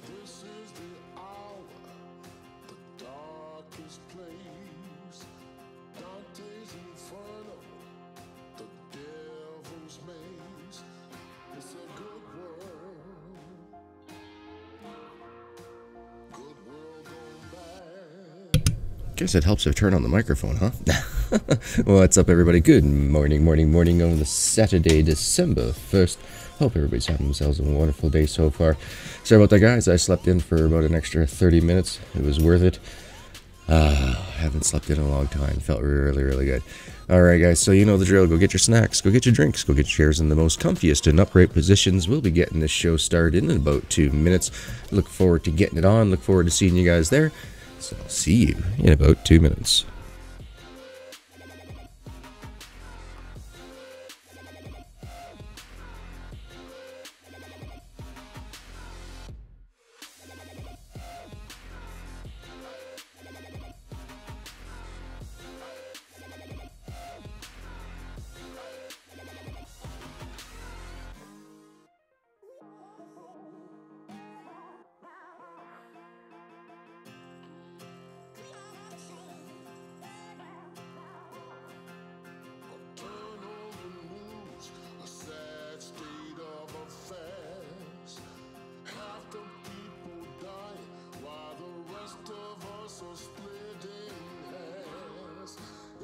This is the hour, the darkest place. Dante's Inferno, the devil's maze. It's a good world. Good world gone bad. Guess it helps to turn on the microphone, huh? What's up, everybody? Good morning on the Saturday, December 1st. Hope everybody's having themselves a wonderful day so far. Sorry about that, guys. I slept in for about an extra 30 minutes. It was worth it. Haven't slept in a long time. Felt really good. Alright, guys, so you know the drill. Go get your snacks, go get your drinks, go get your chairs in the most comfiest and upright positions. We'll be getting this show started in about 2 minutes. Look forward to getting it on. Look forward to seeing you guys there. So I'll see you in about 2 minutes.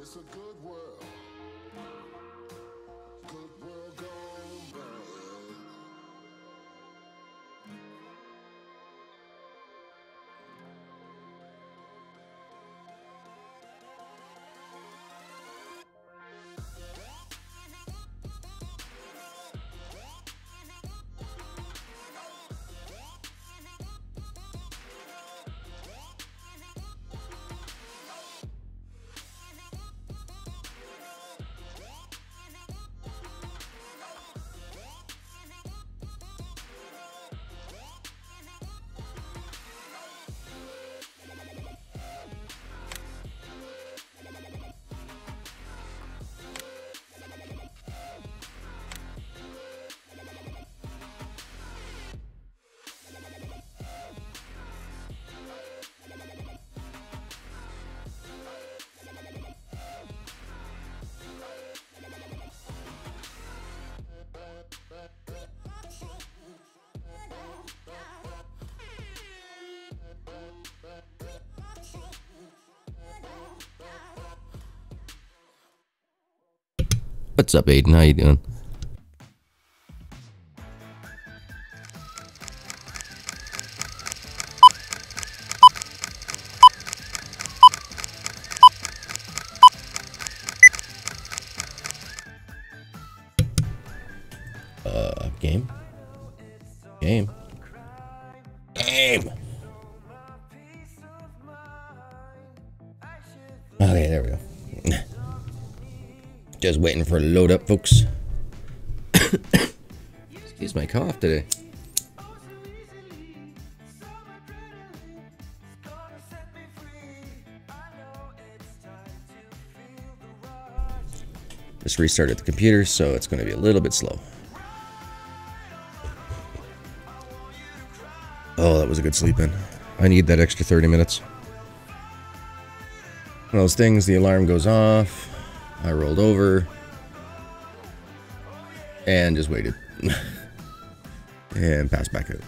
It's a good world. Good world gone bad. What's up, Aiden? How you doing? Game? Okay, there we go. Just waiting for it to load up, folks. Excuse my cough today. Just restarted the computer, so it's going to be a little bit slow. Oh, that was a good sleep in. I need that extra 30 minutes. One of those things, the alarm goes off. I rolled over and just waited and passed back out.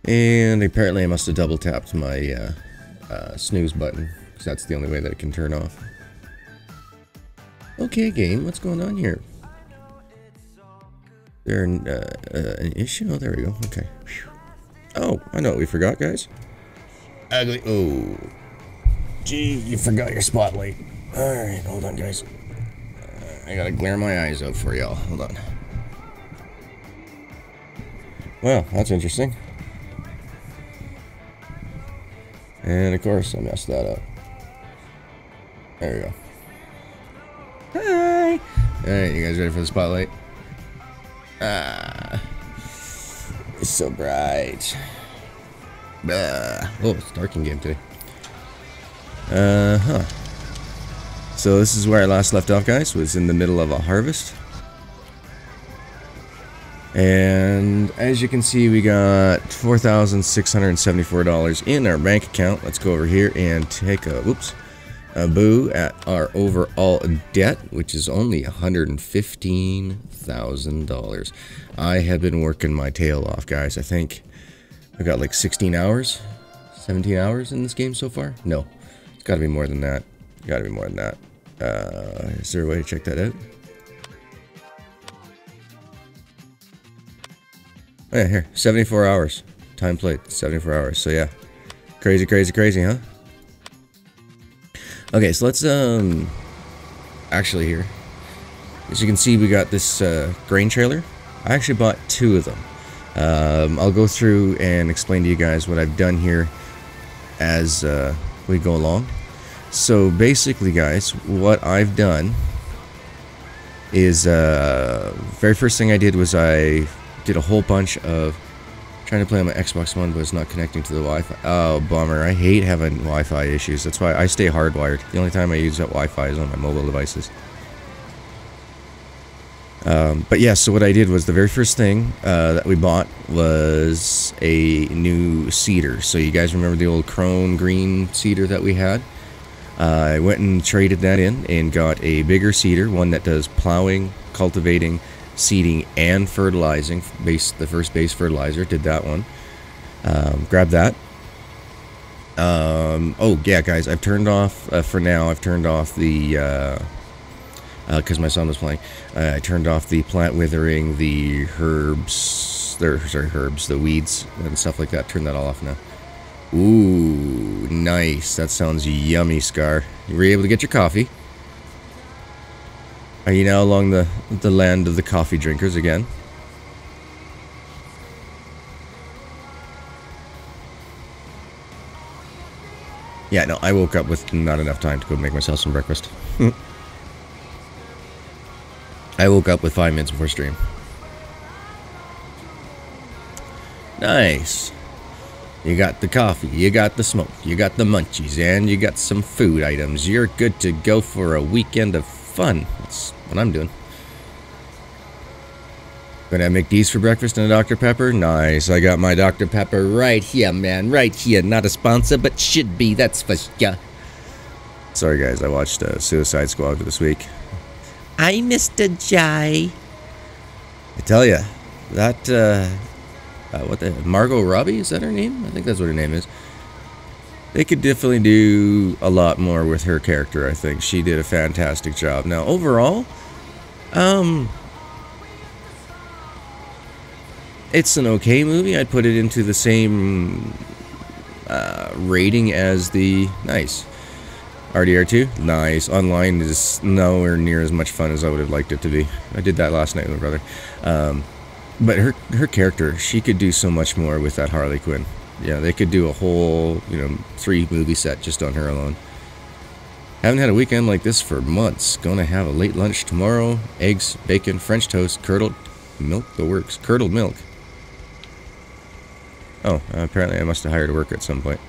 And apparently I must have double tapped my snooze button because that's the only way that it can turn off. Okay, game, what's going on here? There an issue? Oh, there we go. Okay. Whew. Oh, I know what we forgot, guys. Ugly. Oh. Gee, you forgot your spotlight. Alright, hold on, guys. I gotta glare my eyes out for y'all. Hold on. Well, that's interesting. And of course, I messed that up. There we go. Hi! Alright, you guys ready for the spotlight? Ah. It's so bright. Oh, it's dark in game today. So this is where I last left off, guys. Was in the middle of a harvest. And as you can see, we got $4,674 in our bank account. Let's go over here and take a boo at our overall debt, which is only $115,000. I have been working my tail off, guys. I think I've got like 16 hours, 17 hours in this game so far. No, it's got to be more than that. Got to be more than that. Is there a way to check that out? Oh yeah, here, 74 hours. Time played, 74 hours. So yeah, crazy, crazy, crazy, huh? Okay, so let's, actually here, as you can see, we got this, grain trailer. I actually bought 2 of them. I'll go through and explain to you guys what I've done here as, we go along. So basically, guys, what I've done is, very first thing I did was I did a whole bunch of trying to play on my Xbox One, but it's not connecting to the Wi-Fi. Oh, bummer. I hate having Wi-Fi issues. That's why I stay hardwired. The only time I use that Wi-Fi is on my mobile devices. But yeah, so what I did was the very first thing that we bought was a new seeder. So you guys remember the old Krone green seeder that we had? I went and traded that in and got a bigger seeder, one that does plowing, cultivating, seeding, and fertilizing. The first base fertilizer, did that one. Grab that. Oh yeah, guys, I've turned off for now. I've turned off the because my son was playing. I turned off the plant withering, the herbs, the weeds and stuff like that. Turn that all off now. Ooh, nice. That sounds yummy, Scar. You were able to get your coffee. Are you now along the land of the coffee drinkers again? Yeah, no, I woke up with not enough time to go make myself some breakfast. I woke up with 5 minutes before stream. Nice. You got the coffee, you got the smoke, you got the munchies, and you got some food items. You're good to go for a weekend of fun. That's what I'm doing. Gonna make these for breakfast and a Dr. Pepper. Nice. I got my Dr. Pepper right here, man. Right here. Not a sponsor, but should be. That's for ya. Sorry, guys. I watched Suicide Squad this week. I Mr. J. I tell ya, that, what the, Margot Robbie? Is that her name? I think that's what her name is. They could definitely do a lot more with her character, I think. She did a fantastic job. Now, overall, it's an okay movie. I'd put it into the same rating as the... Nice. RDR2? Nice. Online is nowhere near as much fun as I would have liked it to be. I did that last night with my brother. But her character, she could do so much more with that Harley Quinn. Yeah, they could do a whole, 3-movie set just on her alone. Haven't had a weekend like this for months. Gonna have a late lunch tomorrow. Eggs, bacon, French toast, curdled milk, the works. Curdled milk. Oh, apparently I must have hired a worker at some point.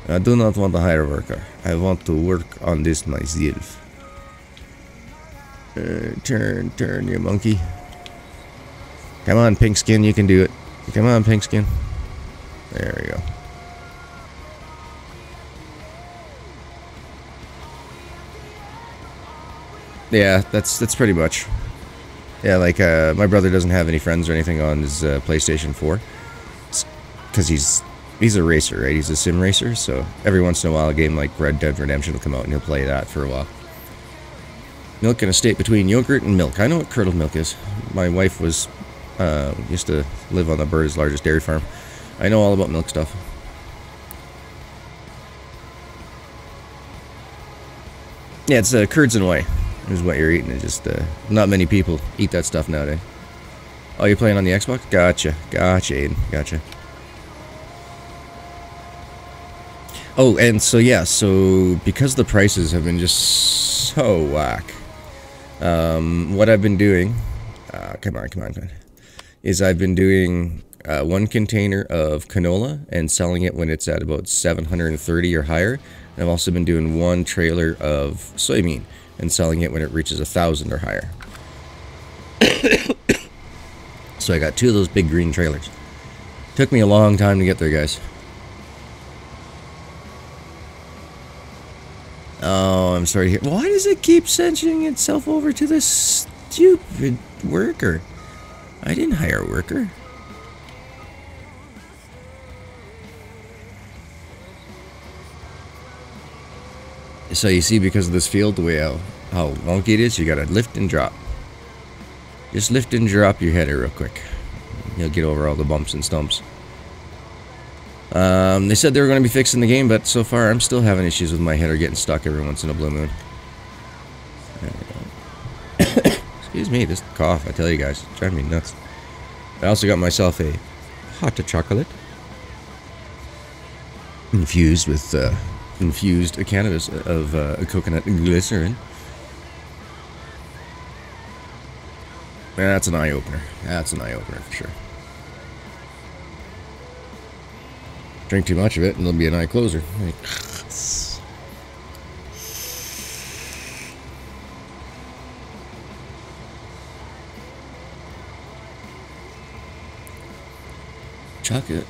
I do not want to hire a worker. I want to work on this myself. Turn, you monkey. Come on, pink skin, you can do it. Come on, pink skin. There we go. Yeah, that's pretty much. Yeah, like, my brother doesn't have any friends or anything on his PlayStation 4. Because he's a racer, right? He's a sim racer, so every once in a while a game like Red Dead Redemption will come out and he'll play that for a while. Milk in a state between yogurt and milk. I know what curdled milk is. My wife was used to live on the Bird's largest dairy farm. I know all about milk stuff. Yeah, it's curds and whey is what you're eating. It's just not many people eat that stuff nowadays. Oh, you're playing on the Xbox? Gotcha, Aiden. Gotcha. Oh, and so yeah, so because the prices have been just so whack, what I've been doing, come on, is I've been doing 1 container of canola and selling it when it's at about 730 or higher. And I've also been doing 1 trailer of soybean and selling it when it reaches 1,000 or higher. So I got 2 of those big green trailers. Took me a long time to get there, guys. Oh, I'm sorry to hear. Why does it keep sending itself over to this stupid worker? I didn't hire a worker. So you see, because of this field, the way how wonky it is, you gotta lift and drop. Just lift and drop your header real quick. You'll get over all the bumps and stumps. They said they were going to be fixing the game, but so far I'm still having issues with my header getting stuck every once in a blue moon. Excuse me, this cough, I tell you guys, it's driving me nuts. I also got myself a hot chocolate. Infused with, infused cannabis of coconut glycerin. That's an eye-opener. That's an eye-opener for sure. Drink too much of it and it'll be an eye closer. Chocolate.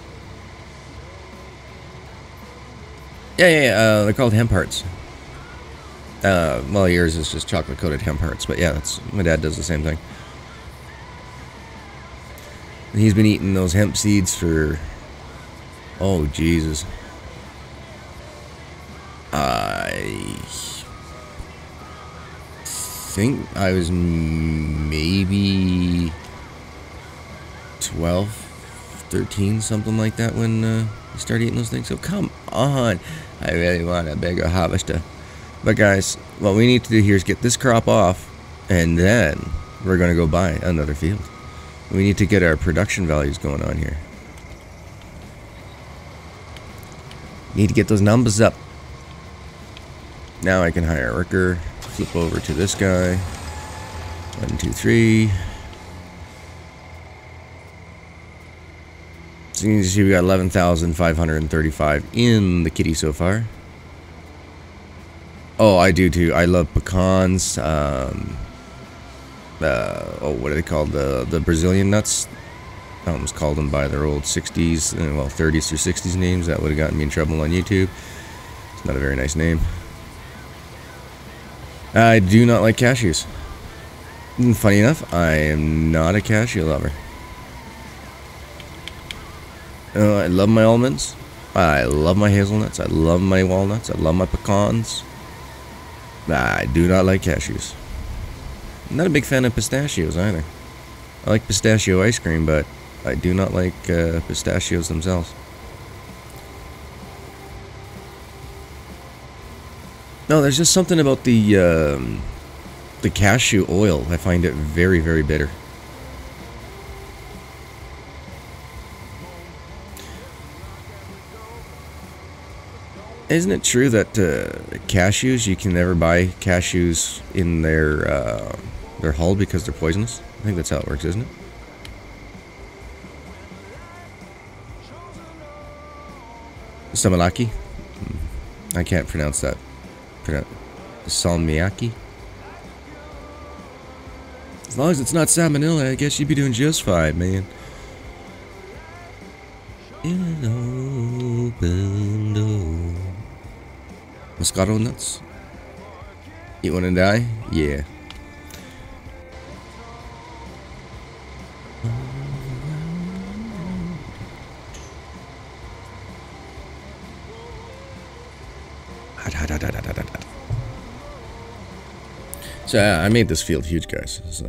Yeah, they're called hemp hearts. Well, yours is just chocolate coated hemp hearts, but yeah, that's my dad does the same thing. He's been eating those hemp seeds for, oh Jesus, I think I was maybe 12, 13, something like that when he started eating those things. So come on, I really want a bigger harvester. But guys, what we need to do here is get this crop off, and then we're going to go buy another field. We need to get our production values going on here. Need to get those numbers up. Now I can hire a worker. Flip over to this guy. 1, 2, 3. So you can see we got 11,535 in the kitty so far. Oh, I do too. I love pecans. What are they called? The Brazilian nuts. I almost called them by their old 60s, well, 30s through 60s names. That would have gotten me in trouble on YouTube. It's not a very nice name. I do not like cashews. Funny enough, I am not a cashew lover. I love my almonds. I love my hazelnuts. I love my walnuts. I love my pecans. I do not like cashews. I'm not a big fan of pistachios either. I like pistachio ice cream, but I do not like pistachios themselves. No, there's just something about the cashew oil. I find it very, very bitter. Isn't it true that cashews, you can never buy cashews in their hull because they're poisonous? I think that's how it works, isn't it? Samalaki? I can't pronounce that. Salmiakki? As long as it's not salmonella, I guess you'd be doing just fine, man. In an open door. Moscato nuts? You wanna die? Yeah. So I made this field huge, guys. So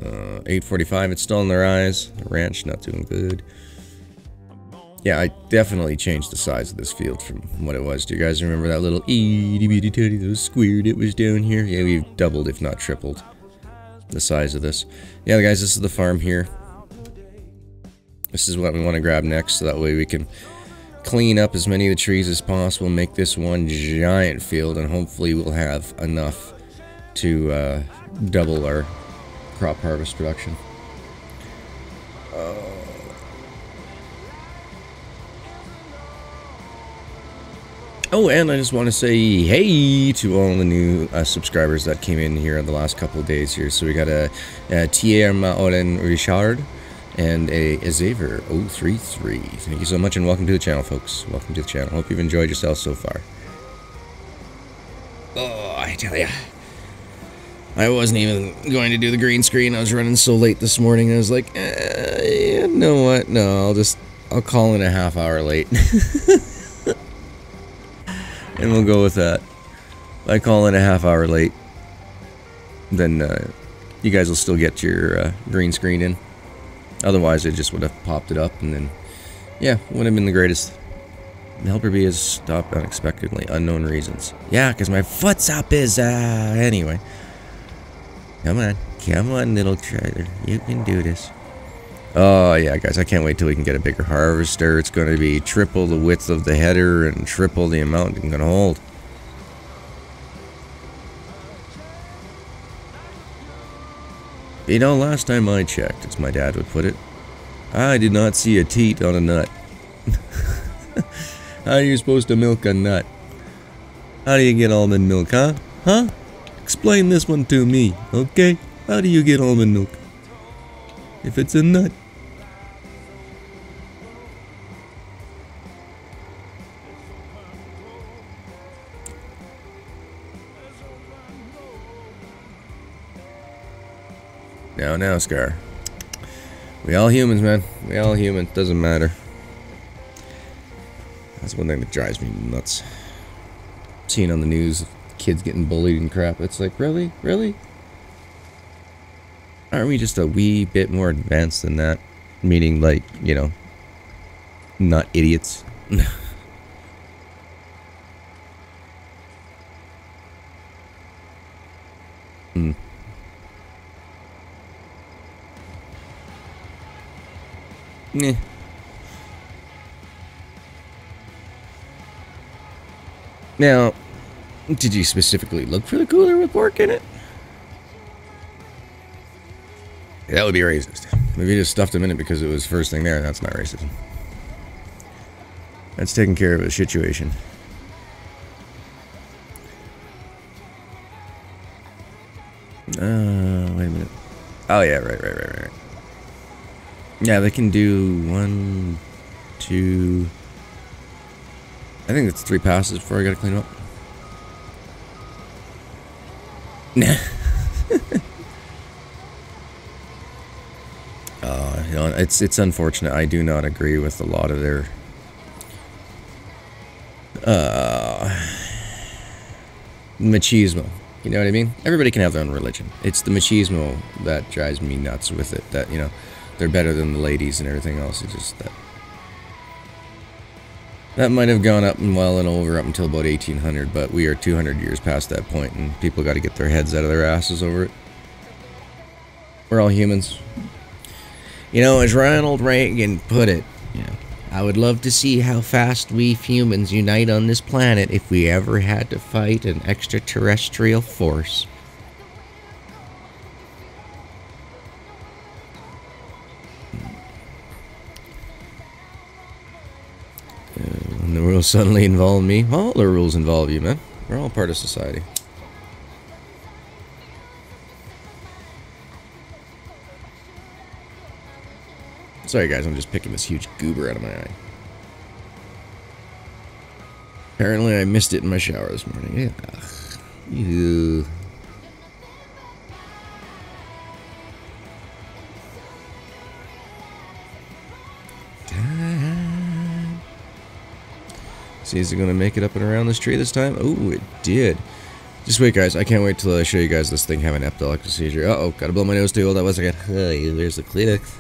8:45, it's still in their eyes. The ranch not doing good. Yeah, I definitely changed the size of this field from what it was. Do you guys remember that little itty bitty teddy little square that was down here? Yeah, we've doubled, if not tripled, the size of this. Yeah, guys, this is the farm here. This is what we want to grab next, so that way we can clean up as many of the trees as possible, make this one giant field, and hopefully we'll have enough to double our crop harvest production. Oh, and I just want to say hey to all the new subscribers that came in here in the last couple of days here. So we got a Thierry Maolen Richard, and a Xavier 033. Thank you so much, and welcome to the channel, folks. Welcome to the channel. Hope you've enjoyed yourself so far. Oh, I tell ya, I wasn't even going to do the green screen. I was running so late this morning. I was like, you know what? No, I'll call in a half hour late. And we'll go with that. If I call in a half hour late, then you guys will still get your green screen in. Otherwise, I just would have popped it up, and then, yeah, wouldn't have been the greatest. The helper bee has stopped unexpectedly, unknown reasons. Yeah, because my foot's up is, anyway. Come on, little trailer. You can do this. Oh, yeah, guys, I can't wait till we can get a bigger harvester. It's going to be triple the width of the header and triple the amount it can hold. You know, last time I checked, as my dad would put it, I did not see a teat on a nut. How are you supposed to milk a nut? How do you get almond milk, huh? Huh? Explain this one to me, okay? How do you get almond milk? If it's a nut. Now, Scar. We all humans, man. We all human. Doesn't matter. That's one thing that drives me nuts. Seeing on the news, kids getting bullied and crap. It's like, really? Really? Aren't we just a wee bit more advanced than that? Meaning, like, you know, not idiots. Hmm. Nah. Now, did you specifically look for the cooler with pork in it? That would be racist. If you just stuffed them in it because it was first thing there, that's not racism. That's taking care of a situation. Wait a minute. Oh yeah, right. Yeah, they can do 1, 2... I think it's 3 passes before I gotta clean them up. Nah. You know, it's unfortunate. I do not agree with a lot of their machismo. You know what I mean? Everybody can have their own religion. It's the machismo that drives me nuts with it. That, you know, they're better than the ladies and everything else. It's just that might have gone up and well and over up until about 1800, but we are 200 years past that point, and people got to get their heads out of their asses over it. We're all humans. You know, as Ronald Reagan put it, yeah, I would love to see how fast we humans unite on this planet if we ever had to fight an extraterrestrial force. And the rules suddenly involve me. All the rules involve you, man. We're all part of society. Sorry guys, I'm just picking this huge goober out of my eye. Apparently I missed it in my shower this morning. Yeah. Ew. See, is it going to make it up and around this tree this time? Oh, it did. Just wait, guys. I can't wait till I show you guys this thing having epileptic seizure. Uh-oh, gotta blow my nose too. Hold on one second. Hey, there's the Kleenex.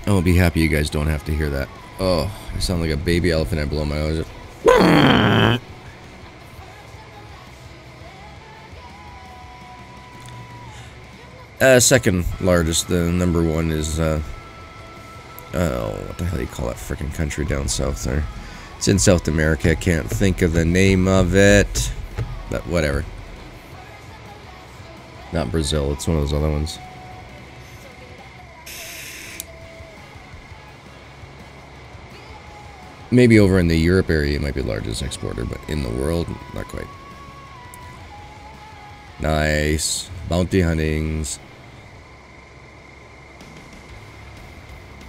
I'll be happy you guys don't have to hear that. Oh, I sound like a baby elephant. I blow my nose. Second largest. The number one is, oh, what the hell do you call that frickin' country down south there? It's in South America. I can't think of the name of it. But whatever. Not Brazil. It's one of those other ones. Maybe over in the Europe area, it might be the largest exporter, but in the world, not quite. Nice. Bounty huntings.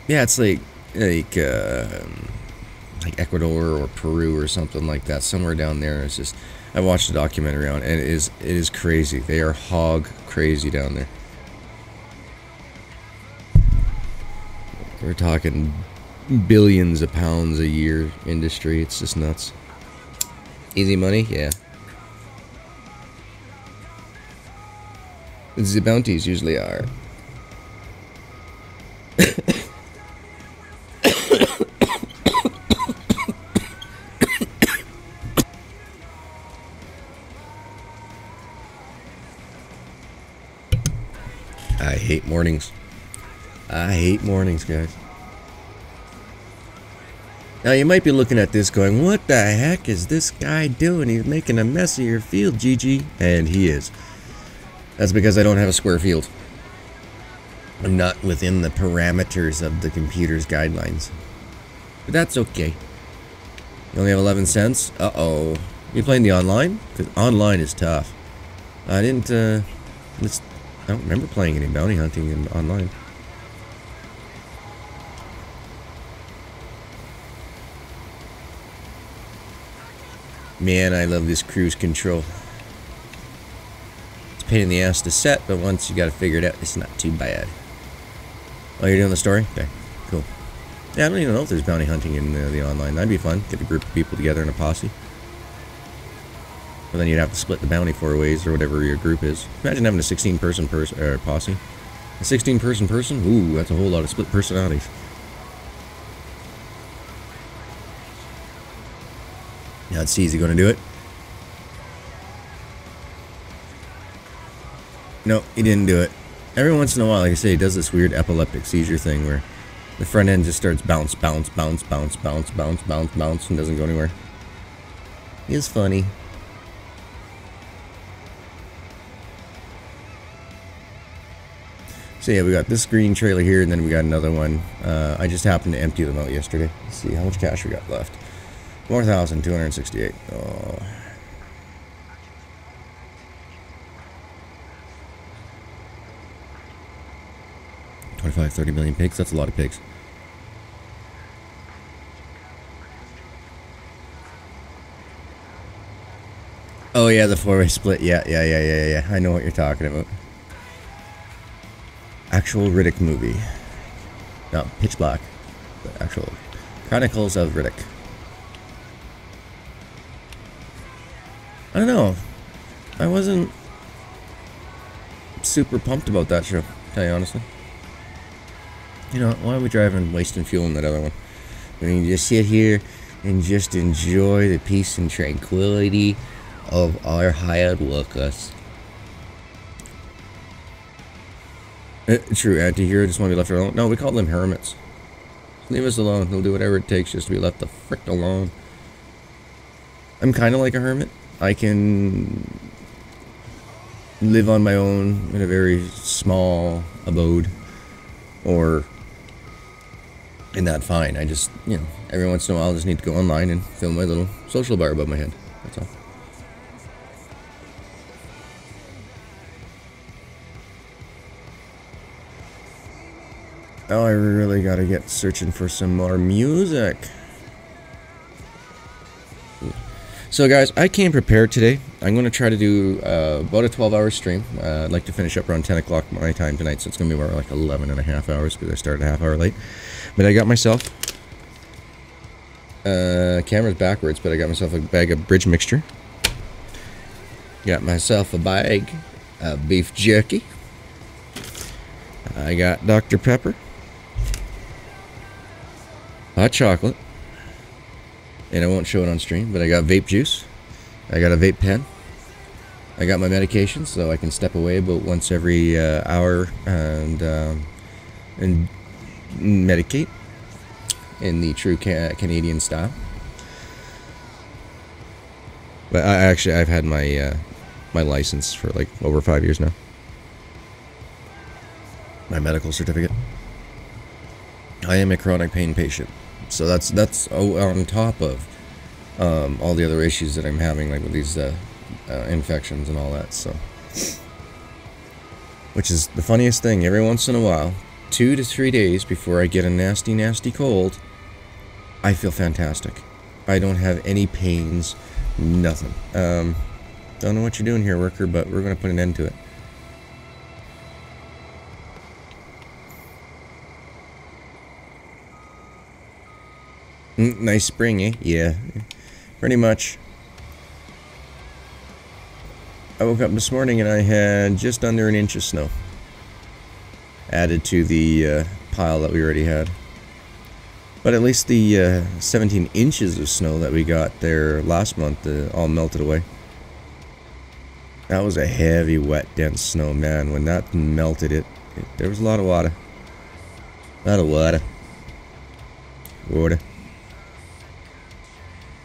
Yeah, it's like Ecuador or Peru or something like that. Somewhere down there. It's just, I watched a documentary on it, and it is crazy. They are hog crazy down there. We're talking billions of pounds a year industry. It's just nuts. Easy money, yeah. The bounties usually are. I hate mornings. I hate mornings, guys. Now, you might be looking at this going, what the heck is this guy doing? He's making a messier field, GG. And he is. That's because I don't have a square field. I'm not within the parameters of the computer's guidelines. But that's okay. You only have 11 cents? Uh-oh. You playing the online? Because online is tough. I didn't, I don't remember playing any bounty hunting in online. Man, I love this cruise control. It's a pain in the ass to set, but once you got to figure it out, it's not too bad. Oh, you're doing the story? Okay, cool. Yeah, I don't even know if there's bounty hunting in the online. That'd be fun. Get a group of people together in a posse. But then you'd have to split the bounty 4 ways or whatever your group is. Imagine having a 16-person posse. A 16-person person? Ooh, that's a whole lot of split personalities. Now it's easy. Going to do it? No, he didn't do it. Every once in a while, like I say, he does this weird epileptic seizure thing where the front end just starts bounce, bounce, bounce, bounce, bounce, bounce, bounce, bounce, and doesn't go anywhere. He is funny. So yeah, we got this green trailer here, and then we got another one. I just happened to empty them out yesterday. Let's see how much cash we got left. 4,268. Oh. 25, 30 million pigs. That's a lot of pigs. Oh yeah, the 4-way split. Yeah. I know what you're talking about. Actual Riddick movie. Not Pitch Black, but actual Chronicles of Riddick. I don't know. I wasn't super pumped about that show, to tell you honestly. You know, why are we driving, wasting fuel in that other one? We can just sit here and just enjoy the peace and tranquility of our hired workers. True, anti-hero just want to be left alone. No, we call them hermits. Leave us alone. They'll do whatever it takes just to be left the frick alone. I'm kind of like a hermit. I can live on my own in a very small abode, or in that fine. I just, you know, every once in a while I just need to go online and fill my little social bar above my head. That's all. Oh, I really gotta get searching for some more music. So guys, I came prepared today. I'm going to try to do about a 12-hour stream. I'd like to finish up around 10 o'clock my time tonight, so it's going to be more like 11 and a half hours because I started a half hour late. But I got myself... camera's backwards, but I got myself a bag of bridge mixture. Got myself a bag of beef jerky. I got Dr. Pepper. Hot chocolate. And I won't show it on stream, but I got vape juice. I got a vape pen. I got my medication, so I can step away about once every hour and medicate in the true Canadian style. But I've had my my license for like over 5 years now. My medical certificate. I am a chronic pain patient. So that's on top of all the other issues that I'm having, like with these infections and all that. So, which is the funniest thing. Every once in a while, 2 to 3 days before I get a nasty, nasty cold, I feel fantastic. I don't have any pains, nothing. Don't know what you're doing here, worker, but we're going to put an end to it. Nice spring, eh? Yeah, pretty much. I woke up this morning and I had just under an inch of snow added to the pile that we already had. But at least the 17 inches of snow that we got there last month all melted away. That was a heavy, wet, dense snow, man. When that melted, there was a lot of water. A lot of water. Water.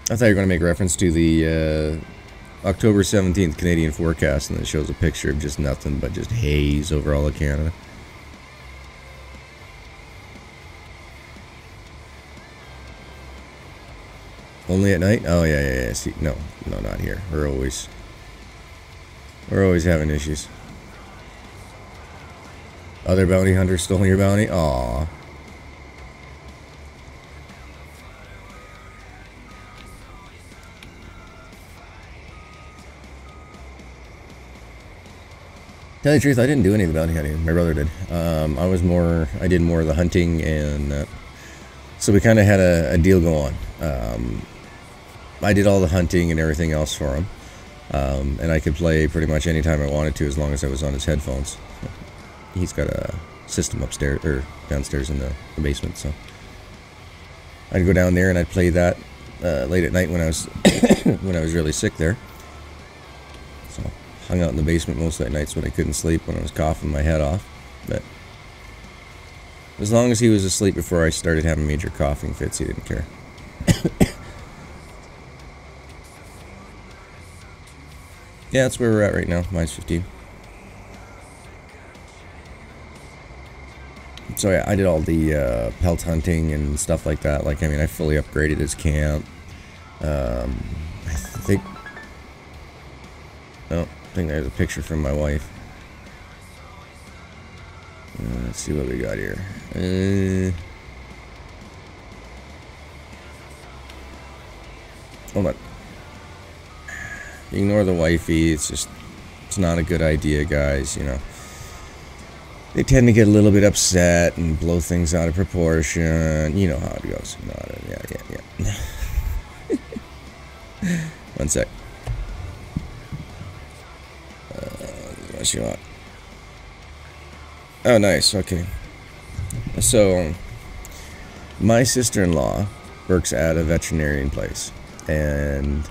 I thought you were going to make reference to the October 17th Canadian forecast, and it shows a picture of just nothing but just haze over all of Canada. Only at night? Oh, yeah. See, no, not here. We're always having issues. Other bounty hunters stole your bounty? Aww. Tell you the truth, I didn't do any of the bounty hunting. My brother did. I did more of the hunting, and so we kind of had a deal go on. I did all the hunting and everything else for him, and I could play pretty much any time I wanted to, as long as I was on his headphones. He's got a system upstairs or downstairs in the basement, so I'd go down there and I'd play that late at night when I was when I was really sick there. So hung out in the basement most of the nights when I couldn't sleep, when I was coughing my head off. But as long as he was asleep before I started having major coughing fits, he didn't care. Yeah, that's where we're at right now. Mine's 15. So yeah, I did all the pelt hunting and stuff like that. Like, I mean, I fully upgraded his camp. I think there's a picture from my wife. Let's see what we got here. Hold on. Ignore the wifey. It's not a good idea, guys. You know, they tend to get a little bit upset and blow things out of proportion. You know how it goes. Yeah. One sec. What you want? Oh, nice. Okay. So, my sister-in-law works at a veterinarian place, and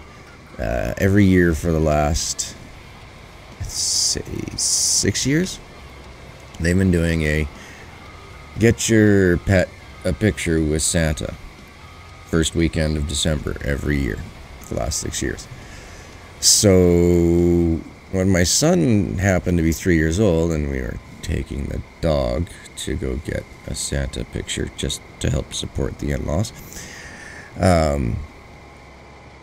every year for the last, let's say, 6 years, they've been doing a get your pet a picture with Santa first weekend of December every year for the last 6 years. So when my son happened to be 3 years old and we were taking the dog to go get a Santa picture just to help support the in-laws,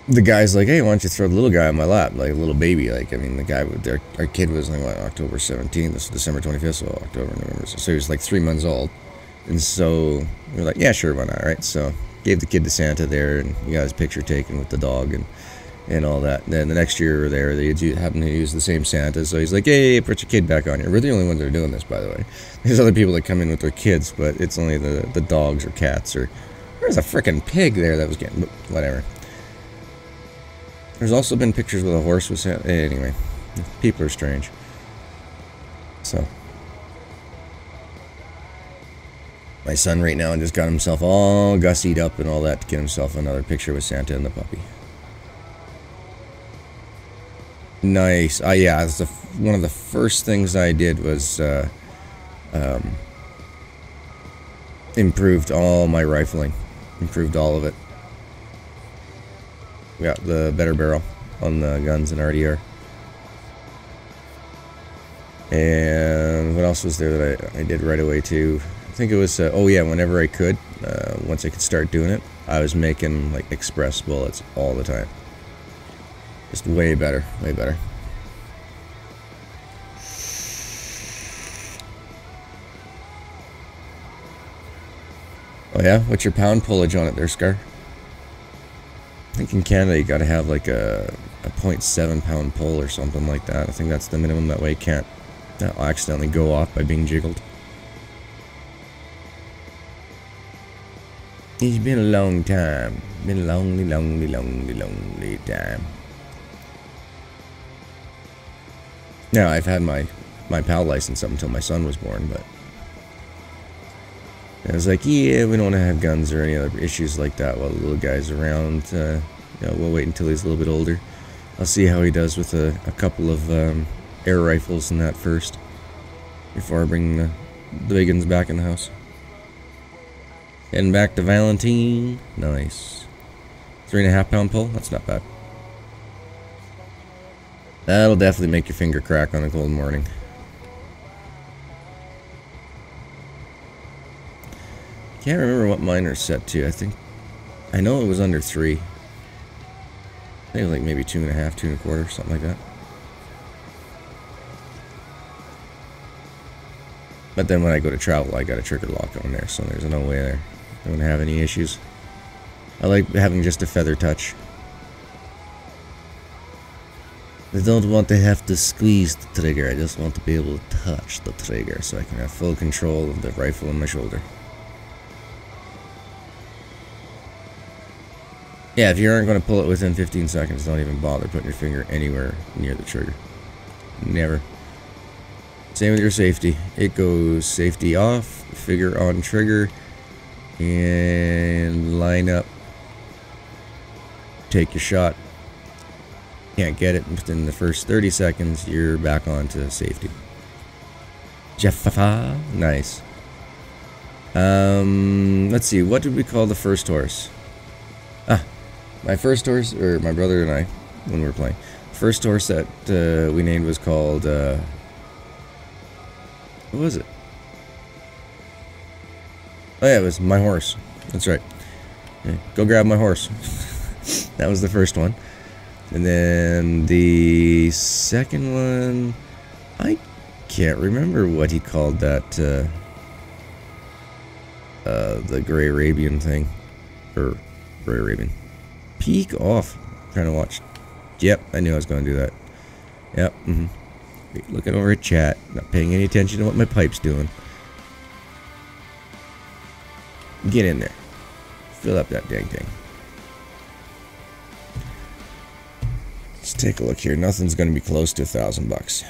the guy's like, hey, why don't you throw the little guy on my lap, like a little baby? Like, I mean, the guy, our kid was like, what, October 17th, this is December 25th, so October, November, so he was like 3 months old. And so we were like, yeah, sure, why not, right? So gave the kid to Santa there, and he got his picture taken with the dog and all that. And then the next year we were there, they happened to use the same Santa, so he's like, hey, put your kid back on here. We're the only ones that are doing this, by the way. There's other people that come in with their kids, but it's only the dogs or cats, or there's a frickin' pig there that was getting, whatever. There's also been pictures with a horse with Santa. Anyway, people are strange. So, my son right now just got himself all gussied up and all that to get himself another picture with Santa and the puppy. Nice. Yeah, that's one of the first things I did was improved all my rifling. Improved all of it. We got the better barrel on the guns and RDR. And what else was there that I did right away too? I think it was, oh yeah, whenever I could, once I could start doing it, I was making like express bullets all the time. Just way better, way better. Oh yeah, what's your pound pullage on it there, Scar? I think in Canada you gotta have like a 0.7 pound pull or something like that. I think that's the minimum, that way you can't accidentally go off by being jiggled. It's been a long time. Been a lonely, lonely, lonely, lonely time. Now, I've had my PAL license up until my son was born, but I was like, yeah, we don't want to have guns or any other issues like that while the little guy's around. You know, we'll wait until he's a little bit older. I'll see how he does with a couple of air rifles and that first, before I bring the big guns back in the house. Heading back to Valentine. Nice. 3.5 pound pull? That's not bad. That'll definitely make your finger crack on a cold morning. Can't remember what mine are set to. I know it was under 3. I think it was like maybe 2.5, 2.25, something like that. But then when I go to travel, I got a trigger lock on there, so there's no way there. I don't have any issues. I like having just a feather touch. I don't want to have to squeeze the trigger, I just want to be able to touch the trigger so I can have full control of the rifle on my shoulder. Yeah, if you aren't going to pull it within 15 seconds, don't even bother putting your finger anywhere near the trigger. Never. Same with your safety. It goes safety off, finger on trigger, and line up. Take your shot. Can't get it within the first 30 seconds, you're back on to safety. Jeffa, nice. Let's see, what did we call the first horse? My first horse, or my brother and I, when we were playing, first horse that we named was called, what was it? Oh yeah, it was My Horse. That's right. Yeah, go grab my horse. That was the first one. And then the second one, I can't remember what he called that, the Gray Arabian thing. Or, Gray Arabian. Peek off. I'm trying to watch. Yep, I knew I was going to do that. Yep, looking over at chat, not paying any attention to what my pipe's doing. Get in there. Fill up that dang thing. Let's take a look here. Nothing's going to be close to $1,000.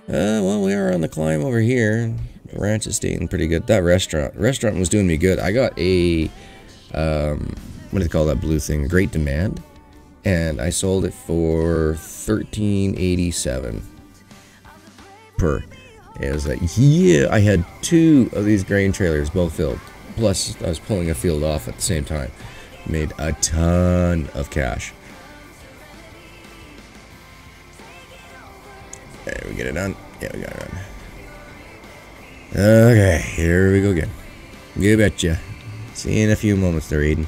Well, we are on the climb over here. The ranch is staying pretty good. That restaurant was doing me good. I got a, what do they call that blue thing? Great Demand. And I sold it for $13.87 per. It was like, yeah, I had 2 of these grain trailers, both filled. Plus, I was pulling a field off at the same time. Made a ton of cash. There, we get it done. Yeah, we got it done. Okay, here we go again. You betcha. See you in a few moments there, Aiden.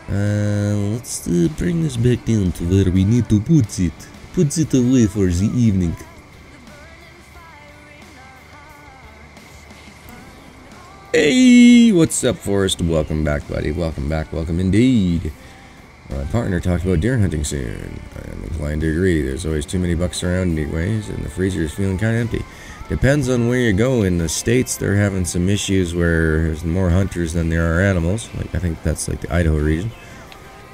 Let's bring this back down to where we need to put it. Put it away for the evening. Hey, what's up, Forrest? Welcome back, buddy. Welcome back. Welcome indeed. My partner talked about deer hunting soon. I am inclined to agree. There's always too many bucks around anyways, and the freezer is feeling kind of empty. Depends on where you go. In the States, they're having some issues where there's more hunters than there are animals. Like, I think that's like the Idaho region.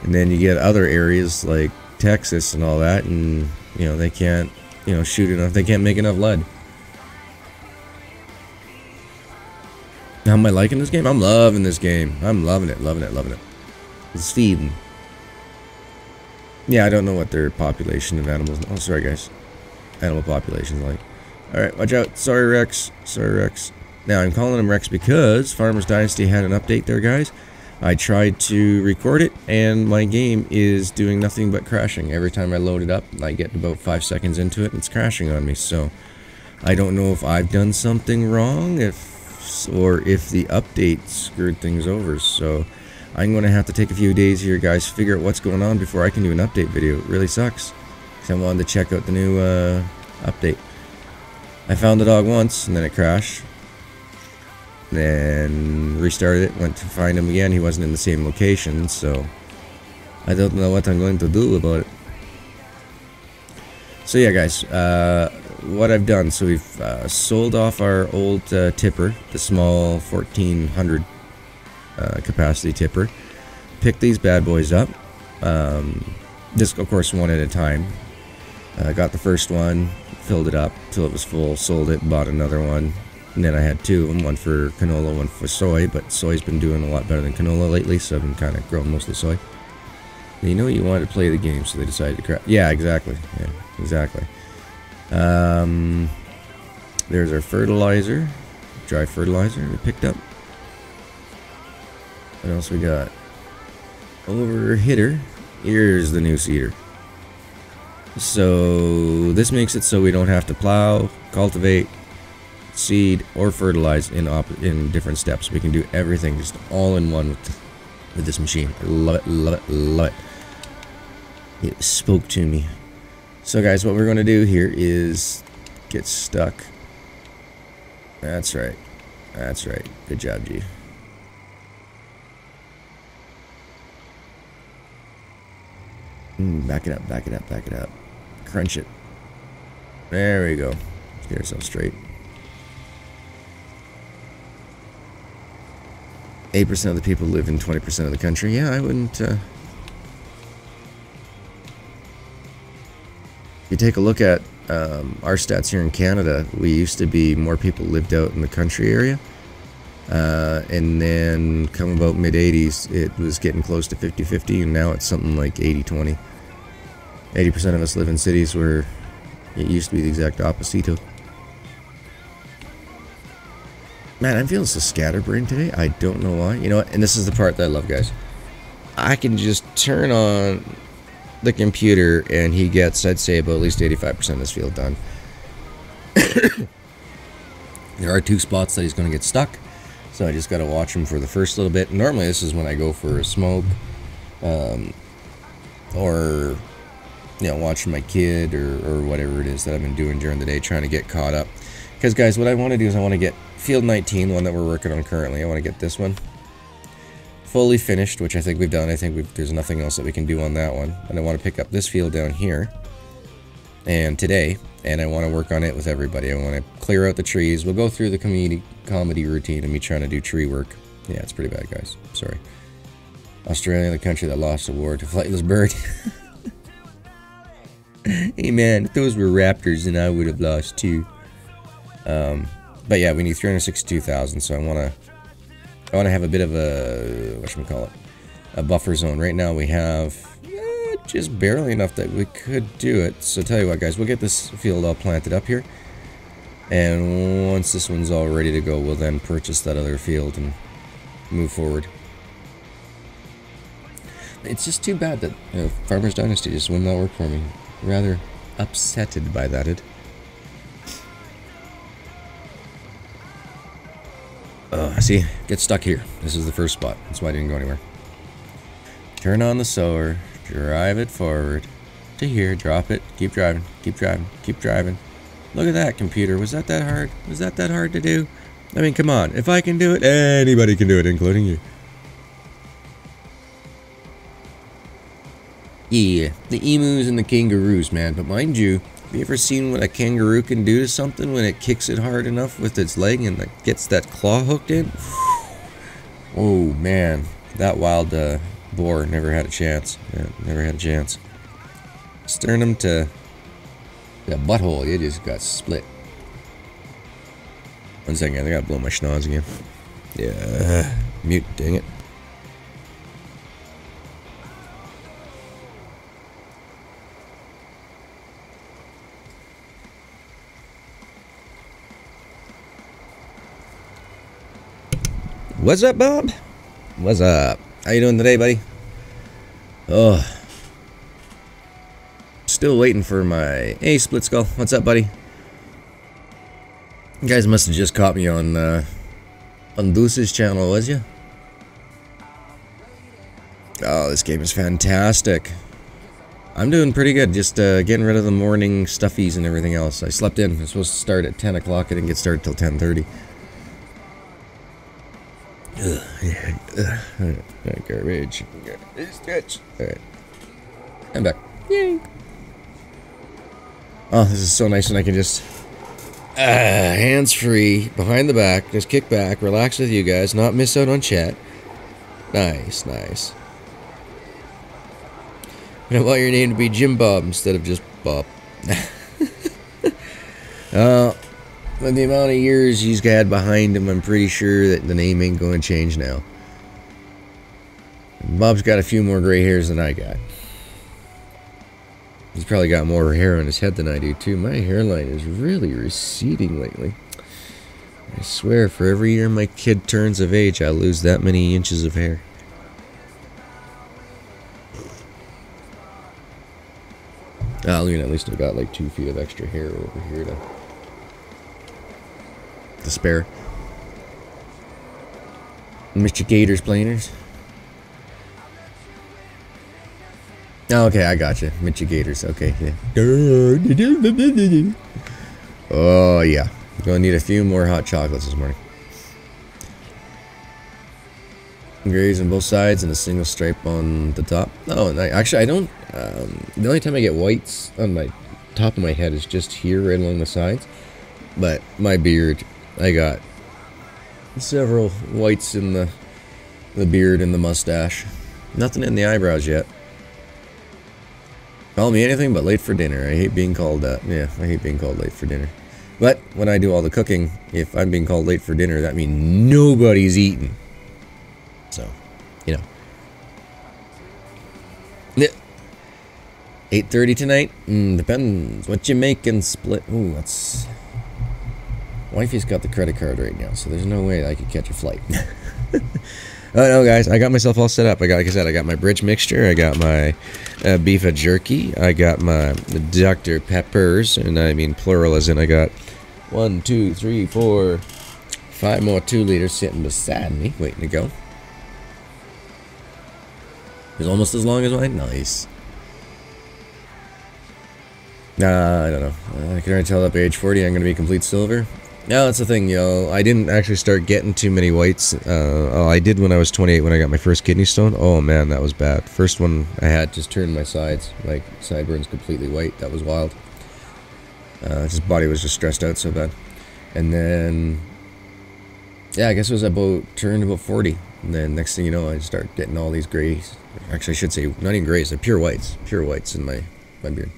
And then you get other areas like Texas and all that, and, you know, they can't, you know, shoot enough. They can't make enough lead. How am I liking this game? I'm loving this game. I'm loving it, loving it, loving it. It's feeding. Yeah, I don't know what their population of animals... Oh, sorry, guys. Animal population's like. Alright, watch out. Sorry, Rex. Sorry, Rex. Now, I'm calling him Rex because Farmer's Dynasty had an update there, guys. I tried to record it, and my game is doing nothing but crashing. Every time I load it up, I get about 5 seconds into it, and it's crashing on me. So, I don't know if I've done something wrong, or if the update screwed things over. So I'm going to have to take a few days here, guys, to figure out what's going on before I can do an update video. It really sucks, because I wanted to check out the new update. I found the dog once, and then it crashed. Then restarted it, went to find him again. He wasn't in the same location, so I don't know what I'm going to do about it. So yeah, guys, what I've done, so we've sold off our old tipper, the small 1400 capacity tipper, picked these bad boys up, just of course one at a time. Got the first one, filled it up till it was full, sold it, bought another one, and then I had two of them, one for canola, one for soy, but soy's been doing a lot better than canola lately, so I've been kind of growing most of the soy. And you know, you wanted to play the game, so they decided to crash. Yeah, exactly. Yeah, exactly. There's our fertilizer, dry fertilizer we picked up. What else we got? Over hitter, here's the new seeder. So this makes it so we don't have to plow, cultivate, seed, or fertilize in different steps. We can do everything just all in one with this machine. I love it, love it, love it. It spoke to me. So guys, what we're going to do here is get stuck. That's right. That's right. Good job, G. Back it up, back it up, back it up. Crunch it. There we go. Let's get ourselves straight. 8% of the people live in 20% of the country. Yeah, I wouldn't... If you take a look at our stats here in Canada, we used to be more people lived out in the country area. And then come about mid-80s, it was getting close to 50-50, and now it's something like 80-20. 80% of us live in cities where it used to be the exact opposite. Man, I'm feeling so scatterbrained today. I don't know why. You know what? And this is the part that I love, guys. I can just turn on the computer and he gets, I'd say, about at least 85% of this field done. There are two spots that he's going to get stuck, so I just got to watch him for the first little bit. Normally this is when I go for a smoke, or you know, watching my kid or whatever it is that I've been doing during the day, trying to get caught up. Because guys, what I want to do is I want to get field 19, the one that we're working on currently. I want to get this one fully finished, which I think we've done. I think there's nothing else that we can do on that one. And I want to pick up this field down here and today, and I want to work on it with everybody. I want to clear out the trees. We'll go through the comedy routine of me trying to do tree work. Yeah, it's pretty bad, guys. Sorry. Australia, the country that lost a war to flightless bird. Hey man, if those were raptors, then I would have lost too. But yeah, we need 362,000, so I want to have a bit of a, whatchamacallit, a buffer zone. Right now we have just barely enough that we could do it. So tell you what, guys, we'll get this field all planted up here, and once this one's all ready to go, we'll then purchase that other field and move forward. It's just too bad that Farmer's Dynasty just will not work for me. Rather upsetted by that. See, get stuck here. This is the first spot. That's why I didn't go anywhere. Turn on the sower, drive it forward to here, drop it, keep driving, keep driving, keep driving. Look at that, computer. Was that hard? Was that hard to do? I mean, come on. If I can do it, anybody can do it, including you. Yeah, the emus and the kangaroos, man. But mind you, have you ever seen what a kangaroo can do to something when it kicks it hard enough with its leg and it gets that claw hooked in? Oh, man. That wild boar never had a chance. Yeah, never had a chance. Sternum to the butthole, it just got split. 1 second, I gotta blow my schnoz again. Yeah, mute, dang it. What's up, Bob? What's up? How you doing today, buddy? Oh, still waiting for my... Hey, Split Skull. What's up, buddy? You guys must have just caught me on Deuce's channel, was you? Oh, this game is fantastic. I'm doing pretty good, just getting rid of the morning stuffies and everything else. I slept in. I was supposed to start at 10 o'clock. I didn't get started till 10:30. Alright, garbage. Stretch. Alright. I'm back. Yay! Oh, this is so nice when I can just... hands-free, behind the back, just kick back, relax with you guys, not miss out on chat. Nice, nice. I want your name to be Jim Bob instead of just Bob. With the amount of years he's had behind him, I'm pretty sure that the name ain't going to change now. Bob's got a few more gray hairs than I got. He's probably got more hair on his head than I do, too. My hairline is really receding lately. I swear, for every year my kid turns of age, I lose that many inches of hair. Oh, look at, at least I've got like 2 feet of extra hair over here to spare. Mr. Gators planers. Oh, okay, I got you. Mr. Gators. Okay, yeah. Oh yeah, gonna need a few more hot chocolates this morning. Grays on both sides and a single stripe on the top. Oh, and actually I don't. The only time I get whites on my top of my head is just here, right along the sides. But my beard, I got several whites in the beard and the mustache. Nothing in the eyebrows yet. Call me anything but late for dinner. I hate being called that. Yeah, I hate being called late for dinner. But when I do all the cooking, if I'm being called late for dinner, that means nobody's eating. So, you know. 8:30 tonight? Depends what you make and split. Ooh, that's... Wifey's got the credit card right now, so there's no way I could catch a flight. Oh no, guys, I got myself all set up. I got, like I said, I got my bridge mixture, I got my beef jerky, I got my Dr. Peppers, and I mean plural as in I got 1, 2, 3, 4, 5 more 2-liters sitting beside me, waiting to go. It's almost as long as mine. Nice. I don't know. I can already tell up age 40 I'm going to be complete silver. No, that's the thing, yo. I didn't actually start getting too many whites. Oh, I did when I was 28 when I got my first kidney stone. Oh man, that was bad. First one I had just turned my sides. Like, sideburns completely white. That was wild. His body was just stressed out so bad. And then... yeah, I guess it was turned about 40. And then next thing you know, I start getting all these grays. Actually, I should say, not even grays, they're pure whites. Pure whites in my beard.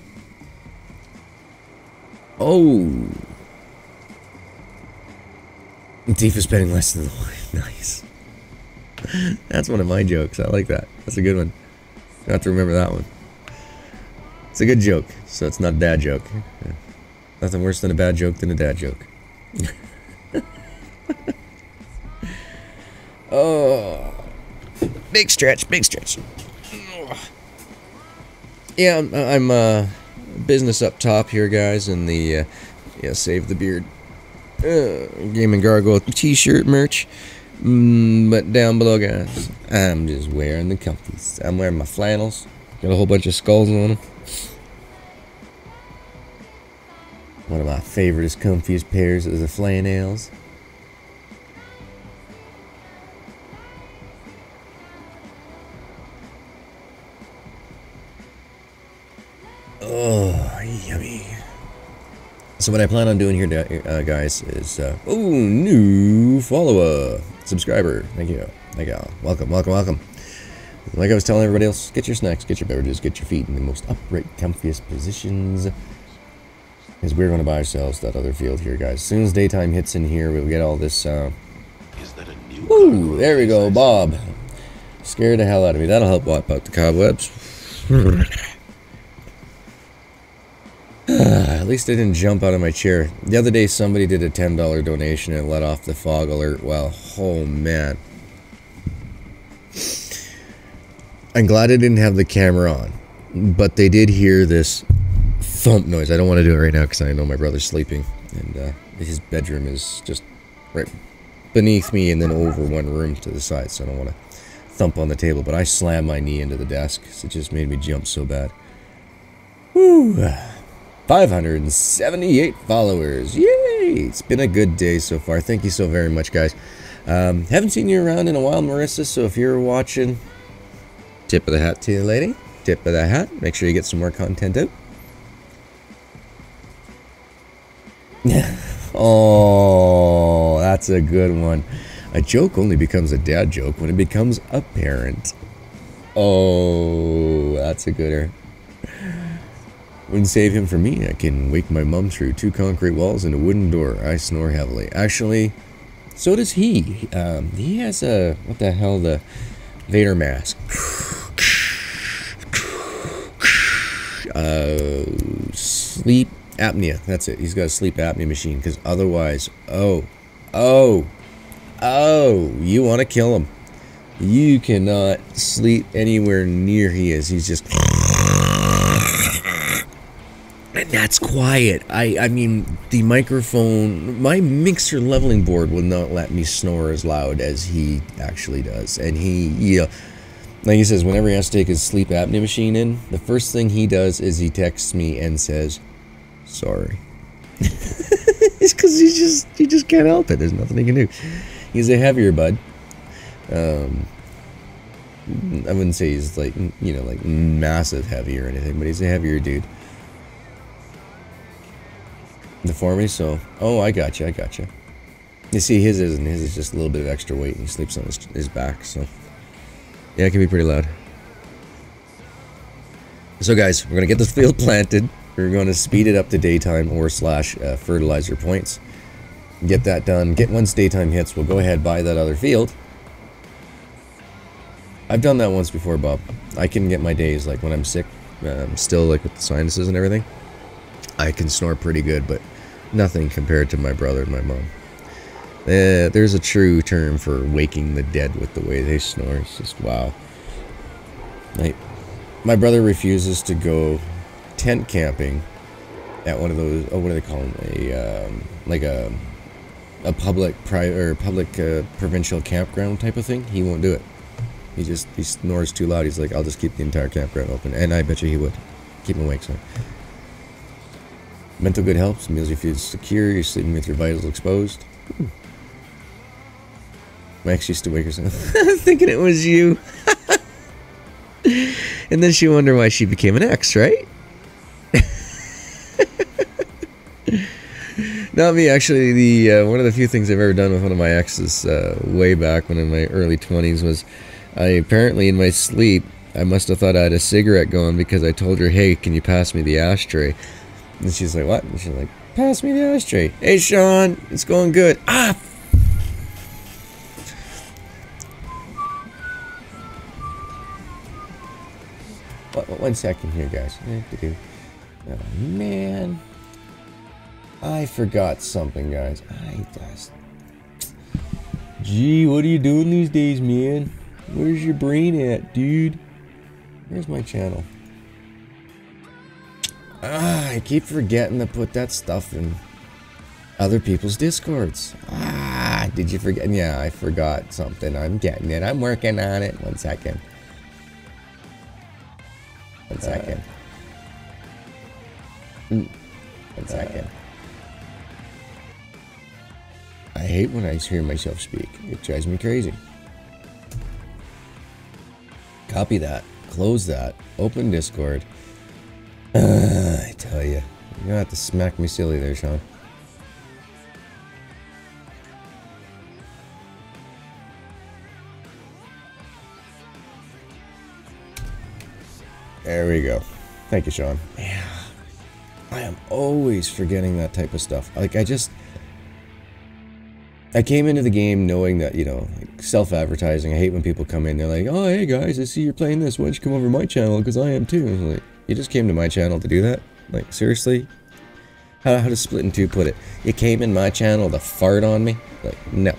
Oh! Thief is spending less than the wife. Nice. That's one of my jokes. I like that. That's a good one. I have to remember that one. It's a good joke, so it's not a dad joke. Yeah. Nothing worse than a bad joke than a dad joke. Oh, big stretch, big stretch. Yeah, I'm business up top here, guys, and the yeah, save the beard. GaminGargoyle t-shirt merch. But down below, guys, I'm just wearing the comfies. I'm wearing my flannels. Got a whole bunch of skulls on them. One of my favoriteest, comfiest pairs is the flannels. Oh, yummy. So what I plan on doing here, guys, is... oh, new follower. Subscriber. Thank you. Thank you. Welcome, welcome, welcome. Like I was telling everybody else, get your snacks, get your beverages, get your feet in the most upright, comfiest positions. Because we're going to buy ourselves that other field here, guys. As soon as daytime hits in here, we'll get all this... Is that a new... Woo! There we go, Bob. Scared the hell out of me. That'll help wipe out the cobwebs. At least I didn't jump out of my chair. The other day, somebody did a $10 donation and let off the fog alert. Well, oh man. I'm glad I didn't have the camera on. But they did hear this thump noise. I don't want to do it right now because I know my brother's sleeping. And his bedroom is just right beneath me and then over one room to the side, so I don't want to thump on the table. But I slammed my knee into the desk, so it just made me jump so bad. Woo! 578 followers. Yay! It's been a good day so far. Thank you so very much, guys. Haven't seen you around in a while, Marissa, so if you're watching, tip of the hat to you, lady. Tip of the hat. Make sure you get some more content out. Oh, that's a good one. A joke only becomes a dad joke when it becomes apparent. Oh, that's a gooder. Wouldn't save him for me. I can wake my mum through 2 concrete walls and a wooden door. I snore heavily. Actually, so does he. He has a, what the hell, the Vader mask. Sleep apnea. That's it. He's got a sleep apnea machine, because otherwise, you want to kill him. You cannot sleep anywhere near he is. He's just... And that's quiet. I mean, the microphone, my mixer leveling board will not let me snore as loud as he actually does. And he, like he says, whenever he has to take his sleep apnea machine in, the first thing he does is he texts me and says, sorry. It's because he just can't help it. There's nothing he can do. He's a heavier bud. I wouldn't say he's like, like massive heavy or anything, but he's a heavier dude. For me, so I gotcha. You see, his isn't. His is just a little bit of extra weight, and he sleeps on his back. So yeah, it can be pretty loud. So guys, we're gonna get this field planted. We're going to speed it up to daytime or / fertilizer points. Get that done. Once daytime hits, we'll go ahead buy that other field. I've done that once before, Bob. I can get my days like when I'm sick, still like with the sinuses and everything. I can snore pretty good, but nothing compared to my brother and my mom. There's a true term for waking the dead with the way they snore. It's just wow. My brother refuses to go tent camping at one of those. Oh, what do they call them? A public provincial campground type of thing. He won't do it. He snores too loud. He's like, I'll just keep the entire campground open, and I bet you he would keep him awake. So. Mental good helps. Meals you feel secure. You're sleeping with your vitals exposed. My ex used to wake herself thinking it was you. And then she wondered why she became an ex, right? Not me, actually. One of the few things I've ever done with one of my exes way back when in my early 20s was I apparently in my sleep, I must have thought I had a cigarette going because I told her, hey, can you pass me the ashtray? And she's like, what? And she's like, pass me the ashtray. Hey, Sean, it's going good. Ah! One second here, guys. Oh, man. I forgot something, guys. Gee, what are you doing these days, man? Where's your brain at, dude? Where's my channel? I keep forgetting to put that stuff in other people's Discords. Did you forget? Yeah, I forgot something. I'm getting it. I'm working on it. One second. One second. I hate when I hear myself speak. It drives me crazy. Copy that. Close that. Open Discord. I tell you. You're gonna have to smack me silly there, Sean. There we go. Thank you, Sean. Yeah. I am always forgetting that type of stuff. Like, I came into the game knowing that, like self-advertising. I hate when people come in, they're like, oh, hey guys, I see you're playing this. Why don't you come over to my channel? Because I am too. I'm like, you just came to my channel to do that? Like, seriously? How does Split in Two put it? You came in my channel to fart on me? Like, no.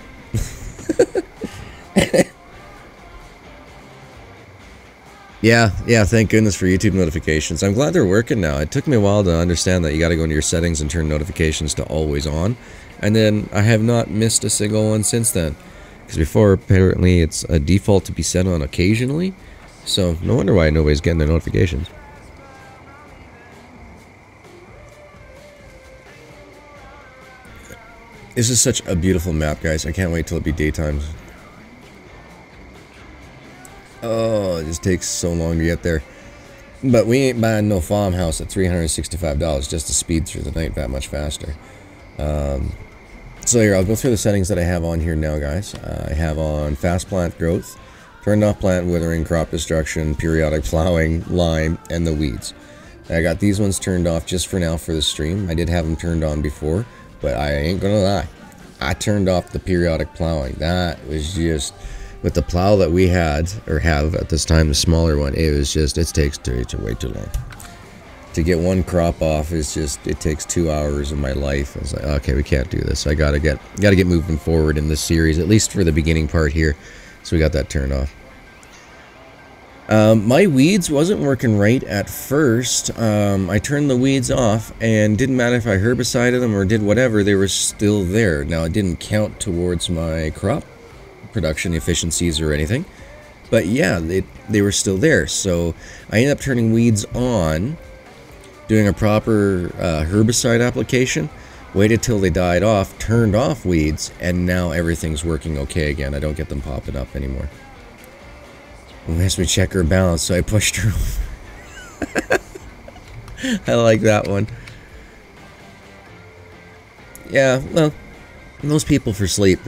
Yeah, thank goodness for YouTube notifications. I'm glad they're working now. It took me a while to understand that you got to go into your settings and turn notifications to always on. And then I have not missed a single one since then. Because before, apparently, it's a default to be set on occasionally. So, no wonder why nobody's getting their notifications. This is such a beautiful map, guys. I can't wait till it be daytime. Oh, it just takes so long to get there. But we ain't buying no farmhouse at $365 just to speed through the night that much faster. So here, I'll go through the settings that I have on here now, guys. I have on fast plant growth, turned off plant withering, crop destruction, periodic plowing, lime, and the weeds. I got these ones turned off just for now for the stream. I did have them turned on before, but I ain't gonna lie. I turned off the periodic plowing. That was just... With the plow that we had, or have at this time, the smaller one, it was just, it takes way too long. To get one crop off is just, it takes 2 hours of my life. I was like, okay, we can't do this. I gotta get moving forward in this series, at least for the beginning part here. So we got that turned off. My weeds wasn't working right at first. I turned the weeds off, and didn't matter if I herbicided them or did whatever, they were still there. Now, it didn't count towards my crop production efficiencies or anything, but yeah, they were still there. So I ended up turning weeds on, doing a proper herbicide application, waited till they died off, turned off weeds, and now everything's working okay again. I don't get them popping up anymore. Unless we check her balance, so I pushed her over. I like that one. Yeah, well, most people for sleep,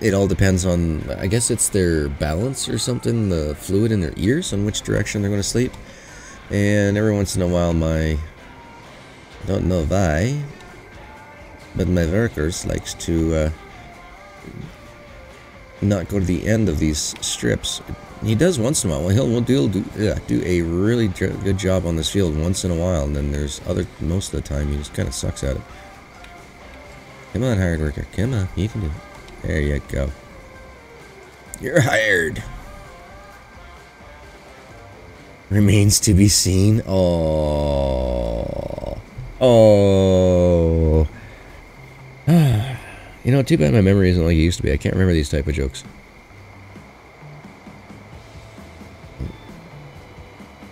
it all depends on, I guess it's their balance or something, the fluid in their ears, on which direction they're going to sleep. And every once in a while, I don't know why, but my workers likes to not go to the end of these strips. He does once in a while. He'll do a really good job on this field once in a while, and then there's most of the time he just kind of sucks at it. Come on, hard worker. Come on, you can do it. There you go. You're hired. Remains to be seen. Oh. You know, too bad my memory isn't like it used to be. I can't remember these type of jokes.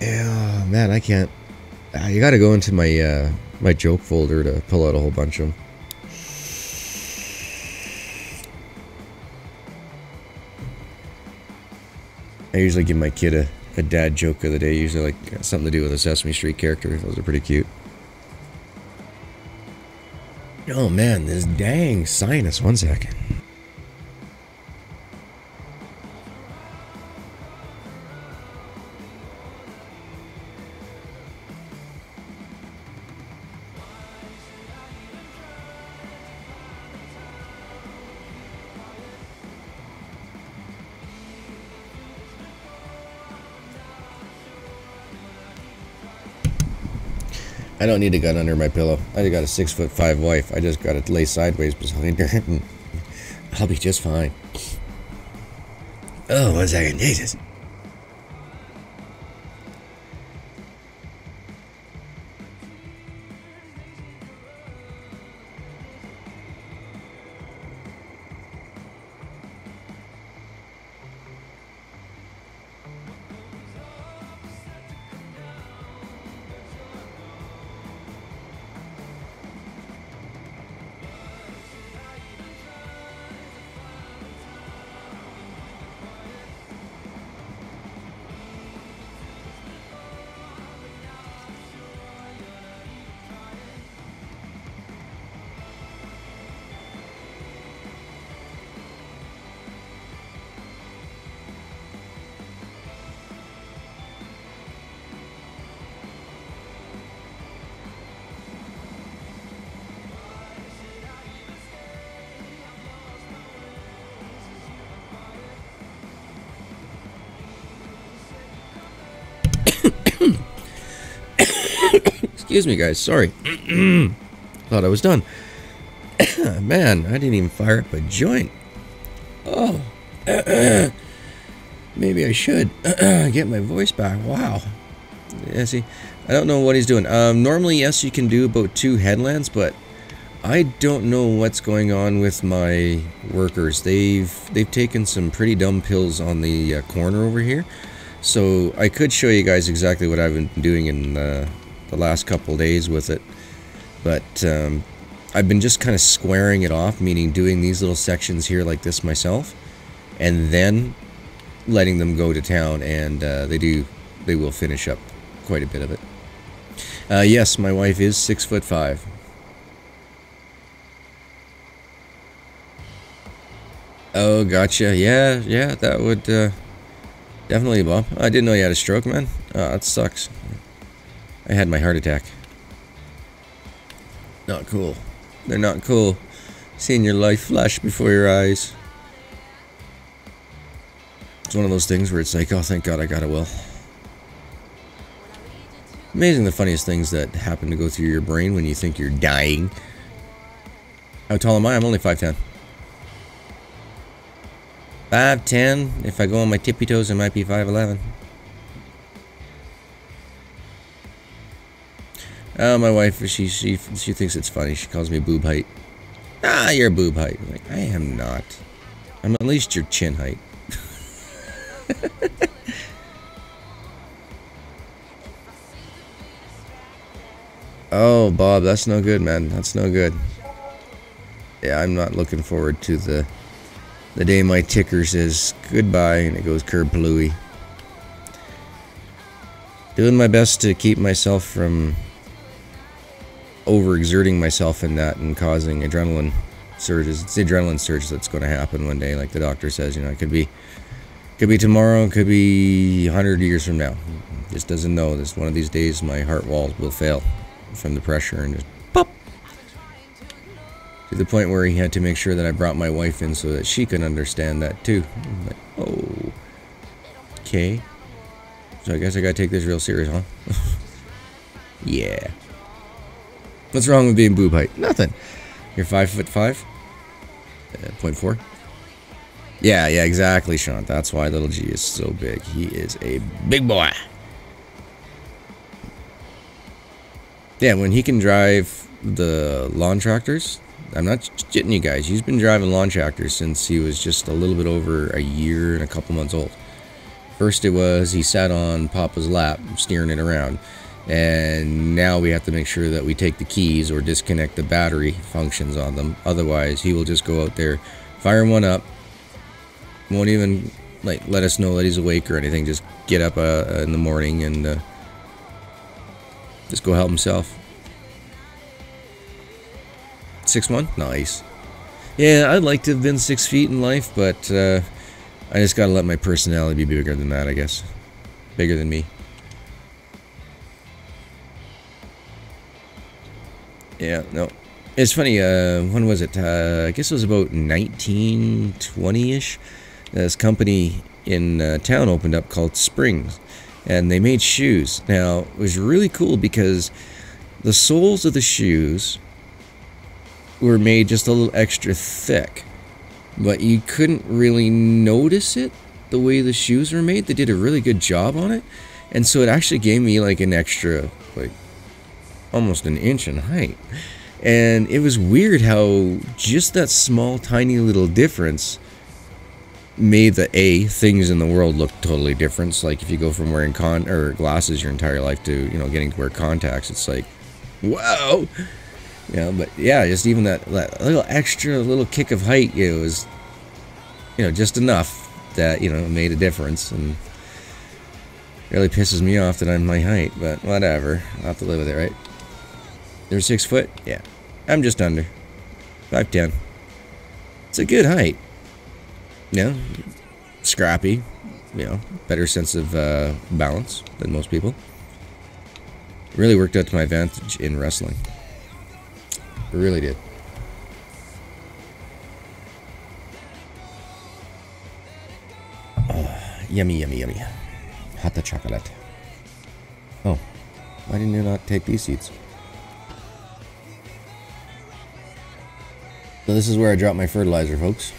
Yeah, man, I can't. You gotta go into my my joke folder to pull out a whole bunch of them. I usually give my kid a dad joke of the day, usually like something to do with a Sesame Street character. Those are pretty cute. Oh man, this dang sinus. 1 second. I don't need a gun under my pillow. I got a 6'5" wife. I just got to lay sideways behind her and I'll be just fine. Oh, 1 second. Jesus. Excuse me, guys. Sorry. Thought I was done. Man, I didn't even fire up a joint. Oh. Maybe I should get my voice back. Wow. Yeah, see, I don't know what he's doing. Normally, yes, you can do about 2 headlands, but I don't know what's going on with my workers. They've taken some pretty dumb pills on the corner over here. So I could show you guys exactly what I've been doing in the last couple days with it. But I've been just kind of squaring it off, meaning doing these little sections here like this myself, and then letting them go to town, and they will finish up quite a bit of it. Yes, my wife is 6'5". Oh, gotcha. Yeah, that would definitely, Bob. I didn't know you had a stroke, man. Oh, that sucks. I had my heart attack. Not cool. They're not cool. Seeing your life flash before your eyes. It's one of those things where it's like, oh, thank God I got a will. Amazing the funniest things that happen to go through your brain when you think you're dying. How tall am I? I'm only 5'10". 5'10". If I go on my tippy toes, I might be 5'11". My wife, she thinks it's funny. She calls me boob height. Ah, you're boob height. I'm like, I am not. I'm at least your chin height. Oh, Bob, that's no good, man. That's no good. Yeah, I'm not looking forward to the day my ticker says goodbye and it goes curb palooey. Doing my best to keep myself from overexerting myself in that and causing adrenaline surges. It's the adrenaline surge that's going to happen one day, like the doctor says. You know, it could be tomorrow, it could be 100 years from now. Just doesn't know. This one of these days, my heart walls will fail from the pressure and just pop. To the point where he had to make sure that I brought my wife in so that she could understand that too. I'm like, oh, okay. So I guess I gotta take this real serious, huh? Yeah. What's wrong with being boob height? Nothing. You're 5'5". 0.4. Yeah, exactly, Sean. That's why little G is so big. He is a big boy. Yeah, when he can drive the lawn tractors, I'm not shitting you guys. He's been driving lawn tractors since he was just a little bit over a year and a couple months old. First it was he sat on Papa's lap, steering it around. And now we have to make sure that we take the keys or disconnect the battery functions on them. Otherwise, he will just go out there, fire one up, won't even like let us know that he's awake or anything. Just get up in the morning and just go help himself. 6'1"? Nice. Yeah, I'd like to have been 6 feet in life, but I just gotta let my personality be bigger than that, I guess. Bigger than me. Yeah, no. It's funny, when was it? I guess it was about 1920-ish. This company in town opened up called Springs, and they made shoes. Now, it was really cool because the soles of the shoes were made just a little extra thick, but you couldn't really notice it the way the shoes were made. They did a really good job on it, and so it actually gave me like an extra, like almost an inch in height. And it was weird how just that small tiny little difference made the things in the world look totally different. So like if you go from wearing glasses your entire life to, you know, getting to wear contacts, it's like, wow. You know, but yeah, just even that little extra little kick of height, it was, you know, just enough that, you know, made a difference. And it really pisses me off that I'm my height, but whatever. I'll have to live with it, right? They're 6 foot? Yeah. I'm just under. 5'10". It's a good height. You know, scrappy. You know, better sense of balance than most people. Really worked out to my advantage in wrestling. It really did. Oh, yummy, yummy, yummy. Hot chocolate. Oh, why didn't you not take these seeds? So this is where I drop my fertilizer, folks.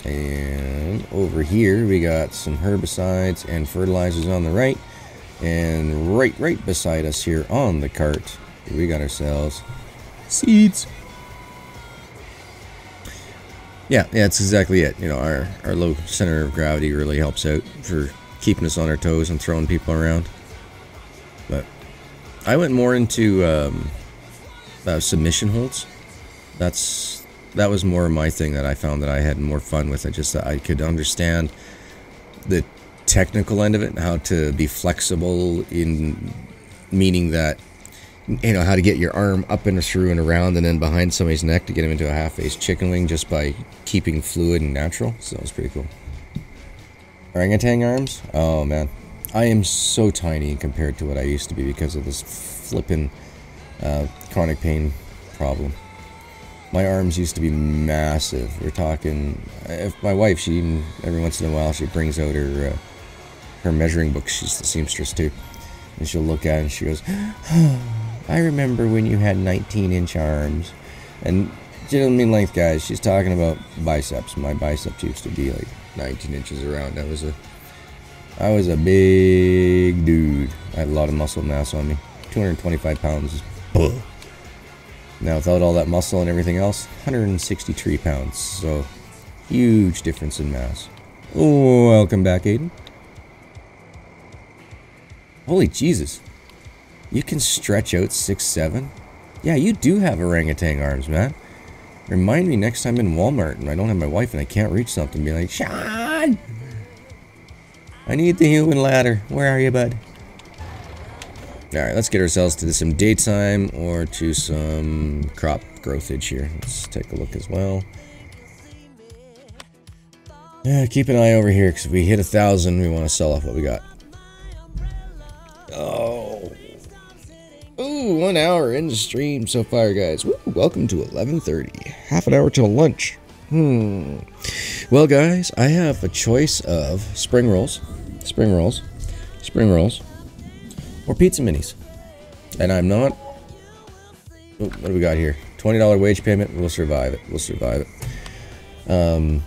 And And over here, we got some herbicides and fertilizers on the right. And right beside us here on the cart, we got ourselves seeds. Yeah, that's exactly it. You know, our low center of gravity really helps out for keeping us on our toes and throwing people around. But I went more into submission holds. That was more my thing that I found that I had more fun with. I could understand the technical end of it and how to be flexible, in meaning that, you know, how to get your arm up and through and around and then behind somebody's neck to get him into a half-face chicken wing just by keeping fluid and natural. So that was pretty cool. Orangutan arms? Oh man, I am so tiny compared to what I used to be because of this flippin' chronic pain problem. My arms used to be massive. We're talking, if my wife, she every once in a while she brings out her measuring book. She's the seamstress too, and she'll look at it and she goes, I remember when you had 19-inch arms. And she doesn't mean length, guys. She's talking about biceps. My biceps used to be like 19 inches around. I was a big dude. I had a lot of muscle mass on me. 225 pounds. Now without all that muscle and everything else, 163 pounds. So huge difference in mass. Welcome back, Aiden. Holy Jesus. You can stretch out 6'7"? Yeah, you do have orangutan arms, man. Remind me next time in Walmart and I don't have my wife and I can't reach something. Be like, Sean! I need the human ladder. Where are you, bud? Alright, let's get ourselves to some daytime or to some crop growthage here. Let's take a look as well. Yeah, keep an eye over here because if we hit 1,000, we want to sell off what we got. Oh. Ooh, 1 hour in the stream so far, guys. Woo, welcome to 11:30. Half an hour till lunch. Well, guys, I have a choice of spring rolls, or pizza minis. And I'm not... Oh, what do we got here? $20 wage payment. We'll survive it. No,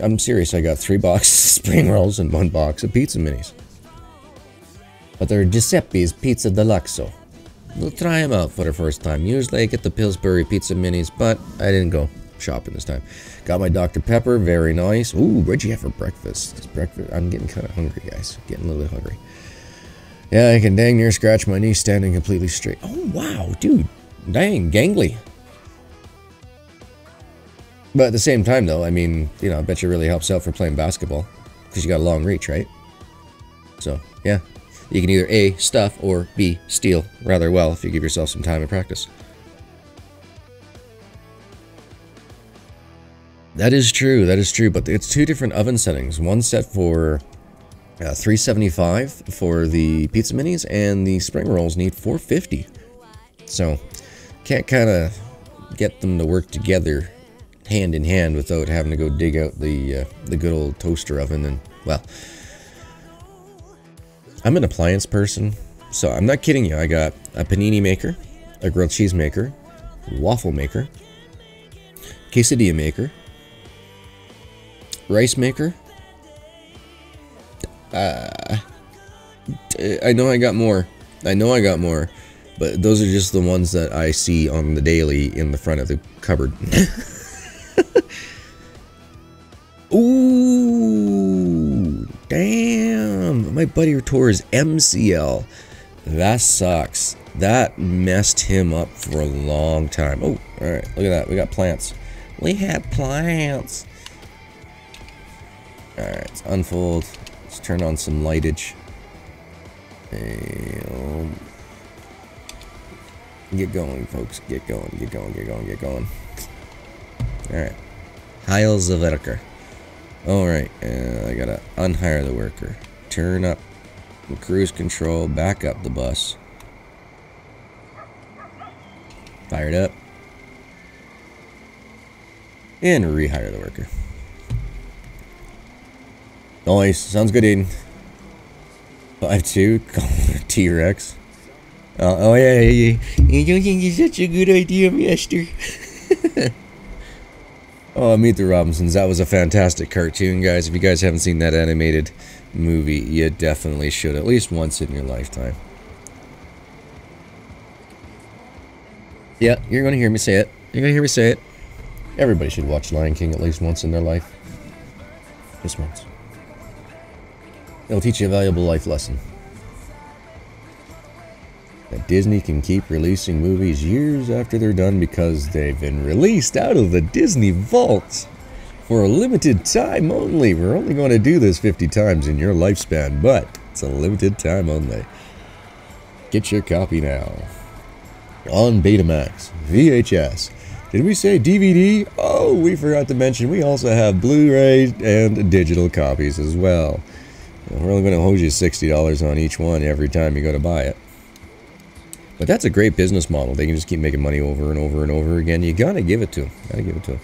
I'm serious. I got 3 boxes of spring rolls and 1 box of pizza minis. But they're Giuseppe's Pizza Deluxo. We'll try them out for the first time. Usually I get the Pillsbury Pizza Minis, but I didn't go shopping this time. Got my Dr. Pepper, very nice. Ooh, what'd you have for breakfast? I'm getting kind of hungry, guys. Getting a little bit hungry. Yeah, I can dang near scratch my knee standing completely straight. Oh, wow, dude. Dang, gangly. But at the same time, though, I mean, you know, I bet you really helps out for playing basketball. Because you got a long reach, right? So, yeah. You can either A, stuff, or B, steal rather well if you give yourself some time and practice. That is true, but it's 2 different oven settings. One set for 375 for the pizza minis, and the spring rolls need 450. So, can't kind of get them to work together hand in hand without having to go dig out the good old toaster oven. And, well... I'm an appliance person, so I'm not kidding you. I got a panini maker, a grilled cheese maker, waffle maker, quesadilla maker, rice maker. I know I got more. But those are just the ones that I see on the daily in the front of the cupboard. Ooh, damn. My buddy tore his MCL. That sucks. That messed him up for a long time. Oh, alright. Look at that. We got plants. We have plants. Alright, let's unfold. Let's turn on some lightage. And get going, folks. Get going. Alright. Heils the worker. Alright, I gotta unhire the worker. Turn up the cruise control, back up the bus. Fired up. And rehire the worker. Nice, sounds good, Aiden. 5'2", call it a T-Rex. Oh yeah. You don't think it's such a good idea, master? Oh, Meet the Robinsons. That was a fantastic cartoon, guys. If you guys haven't seen that animated movie, you definitely should at least once in your lifetime. Yeah, you're going to hear me say it. You're going to hear me say it. Everybody should watch Lion King at least once in their life. Just once. It'll teach you a valuable life lesson. That Disney can keep releasing movies years after they're done because they've been released out of the Disney vault for a limited time only. We're only going to do this 50 times in your lifespan, but it's a limited time only. Get your copy now. On Betamax, VHS. Did we say DVD? Oh, we forgot to mention we also have Blu-ray and digital copies as well. We're only going to hold you $60 on each one every time you go to buy it. But that's a great business model. They can just keep making money over and over and over again. You gotta give it to them. Gotta give it to them.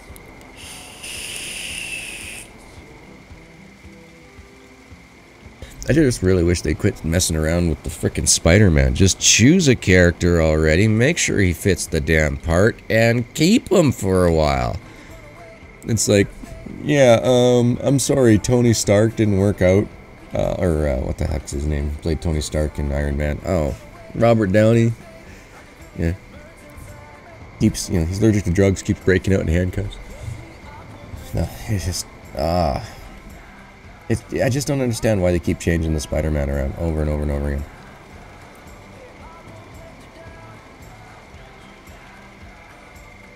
I just really wish they quit messing around with the frickin' Spider-Man. Just choose a character already, make sure he fits the damn part, and keep him for a while. It's like, yeah, I'm sorry, Tony Stark didn't work out. What the heck's his name? Played Tony Stark in Iron Man. Oh, Robert Downey. Yeah. Keeps, you know, he's allergic to drugs, keeps breaking out in handcuffs. No, it's just, I just don't understand why they keep changing the Spider-Man around over and over and over again.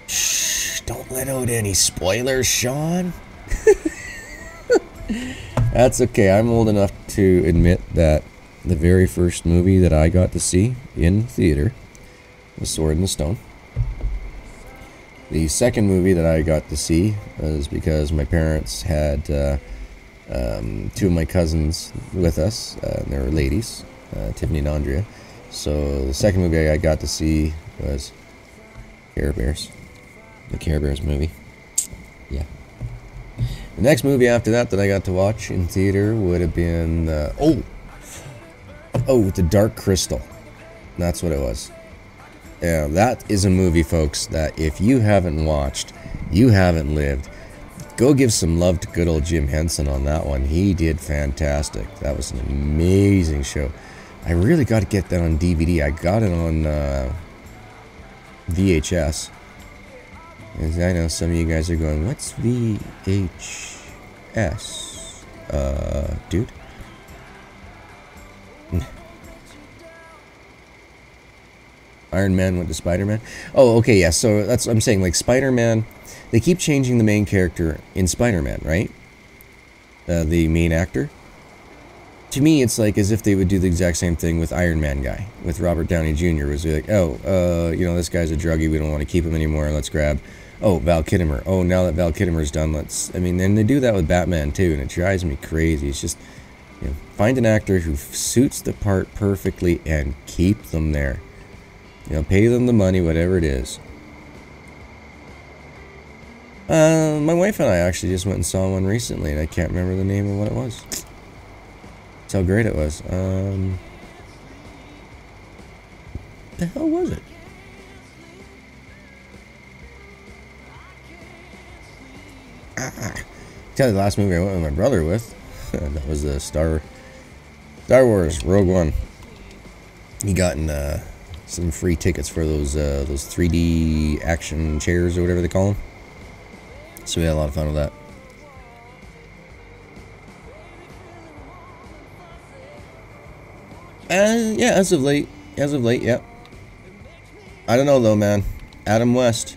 Shh, don't let out any spoilers, Sean. That's okay, I'm old enough to admit that the very first movie that I got to see in theater was Sword in the Stone. The second movie that I got to see was because my parents had two of my cousins with us. They were ladies, Tiffany and Andrea. So the second movie I got to see was Care Bears. The Care Bears movie. Yeah. The next movie after that I got to watch in theater would have been... the Dark Crystal. That's what it was. Yeah, that is a movie, folks, that if you haven't watched, you haven't lived. Go give some love to good old Jim Henson on that one. He did fantastic. That was an amazing show. I really got to get that on DVD. I got it on VHS. As I know some of you guys are going, what's VHS? Dude? Iron Man went to Spider-Man. Oh, okay, yeah, so that's what I'm saying. Like, Spider-Man, they keep changing the main character in Spider-Man, right? The main actor. To me, it's like as if they would do the exact same thing with Iron Man guy, with Robert Downey Jr. Was like, this guy's a druggie, we don't want to keep him anymore, let's grab, Val Kilmer. Oh, now that Val Kilmer's done, and they do that with Batman too, and it drives me crazy. It's just, find an actor who suits the part perfectly and keep them there. Pay them the money, whatever it is. My wife and I actually just went and saw one recently, and I can't remember the name of what it was. That's how great it was. The hell was it? Tell you the last movie I went with my brother with. That was the Star Wars Rogue One. He got in some free tickets for those 3D action chairs or whatever they call them. So we had a lot of fun with that. Yeah, as of late, yep. I don't know though, man. Adam West.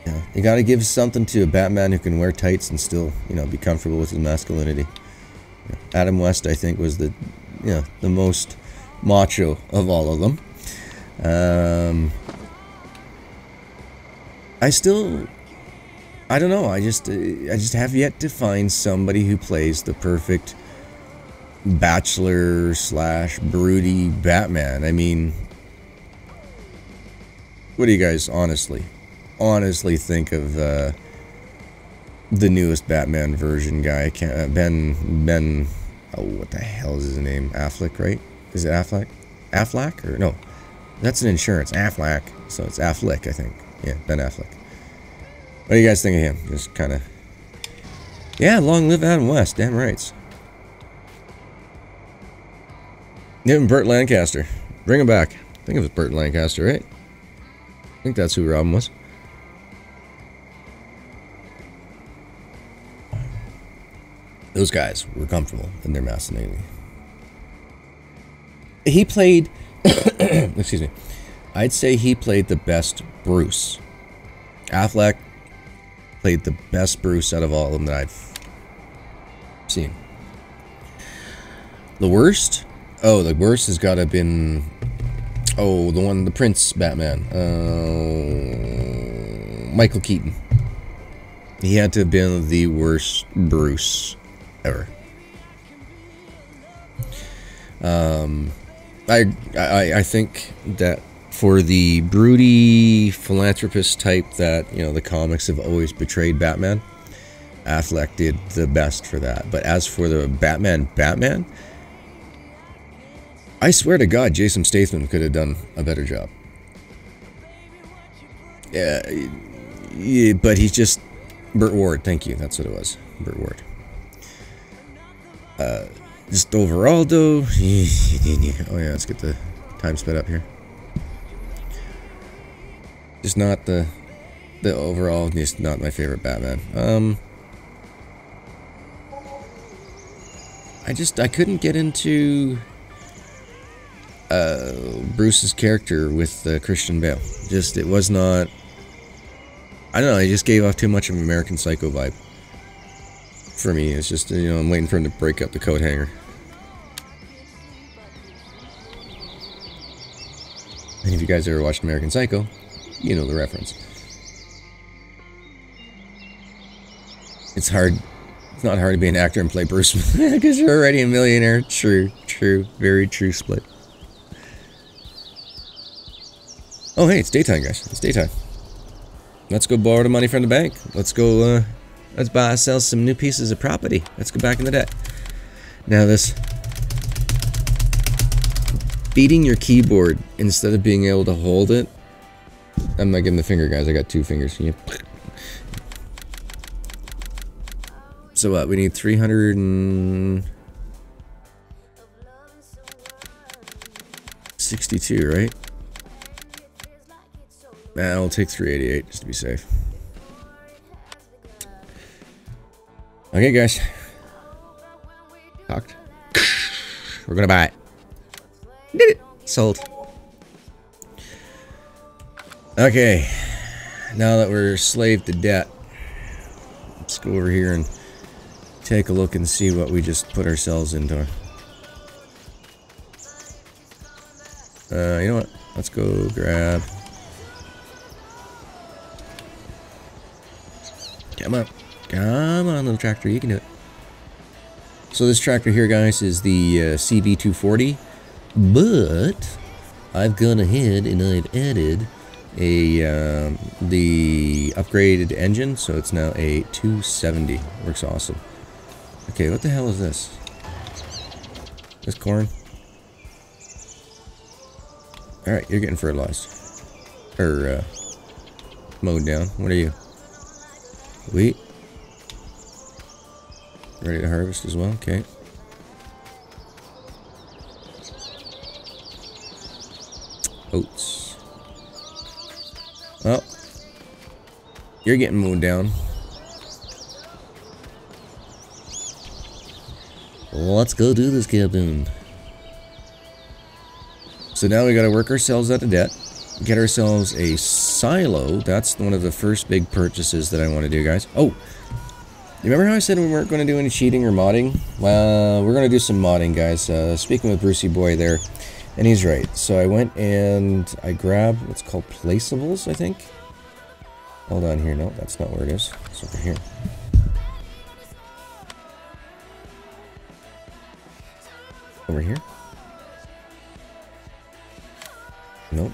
Yeah, you gotta give something to a Batman who can wear tights and still, be comfortable with his masculinity. Yeah. Adam West, I think, was the most macho of all of them. I don't know. I just have yet to find somebody who plays the perfect bachelor / broody Batman. I mean, what do you guys honestly think of the newest Batman version guy? Ben. Oh, what the hell is his name? Affleck, right? Is it Affleck? Affleck or no? That's an insurance. Affleck. So it's Affleck, I think. Yeah, Ben Affleck. What do you guys think of him? Just kind of... Yeah, long live Adam West. Damn rights. Give him Burt Lancaster. Bring him back. I think it was Burt Lancaster, right? I think that's who Robin was. Those guys were comfortable in their masculinity. He played... excuse me. I'd say he played the best Bruce. Affleck played the best Bruce out of all of them that I've seen. The worst? Oh, the worst has got to have been... Oh, the Prince Batman. Michael Keaton. He had to have been the worst Bruce ever. I think that for the broody philanthropist type that, you know, the comics have always betrayed Batman, Affleck did the best for that. But as for the Batman, I swear to God, Jason Statham could have done a better job. Yeah, but he's just... Burt Ward, thank you, that's what it was. Burt Ward. Just overall, though... Oh yeah, let's get the time sped up here. Just not the overall, just not my favorite Batman. I couldn't get into... Bruce's character with Christian Bale. Just, it was not... I don't know, he just gave off too much of an American Psycho vibe. For me, it's just, you know, I'm waiting for him to break up the coat hanger. And if you guys ever watched American Psycho, you know the reference. It's hard. It's not hard to be an actor and play Bruce because you're already a millionaire. True, very true split. Oh, hey, it's daytime, guys. It's daytime. Let's go borrow the money from the bank. Let's go, let's buy ourselves some new pieces of property. Let's go back in the debt. Now this... beating your keyboard instead of being able to hold it... I'm not giving the finger, guys. I got 2 fingers. Yeah. So what? We need 362, right? I'll take 388 just to be safe. Okay, guys. Talked. We're gonna buy it. Did it. Sold. Okay. Now that we're slave to debt, let's go over here and take a look and see what we just put ourselves into. You know what? Let's go grab... Come on. Come on, little tractor. You can do it. So this tractor here, guys, is the CB240. But I've gone ahead and I've added a the upgraded engine. So it's now a 270. Works awesome. Okay, what the hell is this? This corn? Alright, you're getting fertilized. Or, mowed down. What are you? Wheat. Ready to harvest as well? Okay. Oats. Well, you're getting mowed down. Let's go do this, Captain. So now we gotta work ourselves out of debt. Get ourselves a silo. That's one of the first big purchases that I want to do, guys. Oh, you remember how I said we weren't going to do any cheating or modding? Well, we're going to do some modding, guys. Speaking with Brucey Boy there, and he's right. So I went and I grabbed what's called placeables, I think. Hold on here. No, that's not where it is. It's over here. Over here? Nope.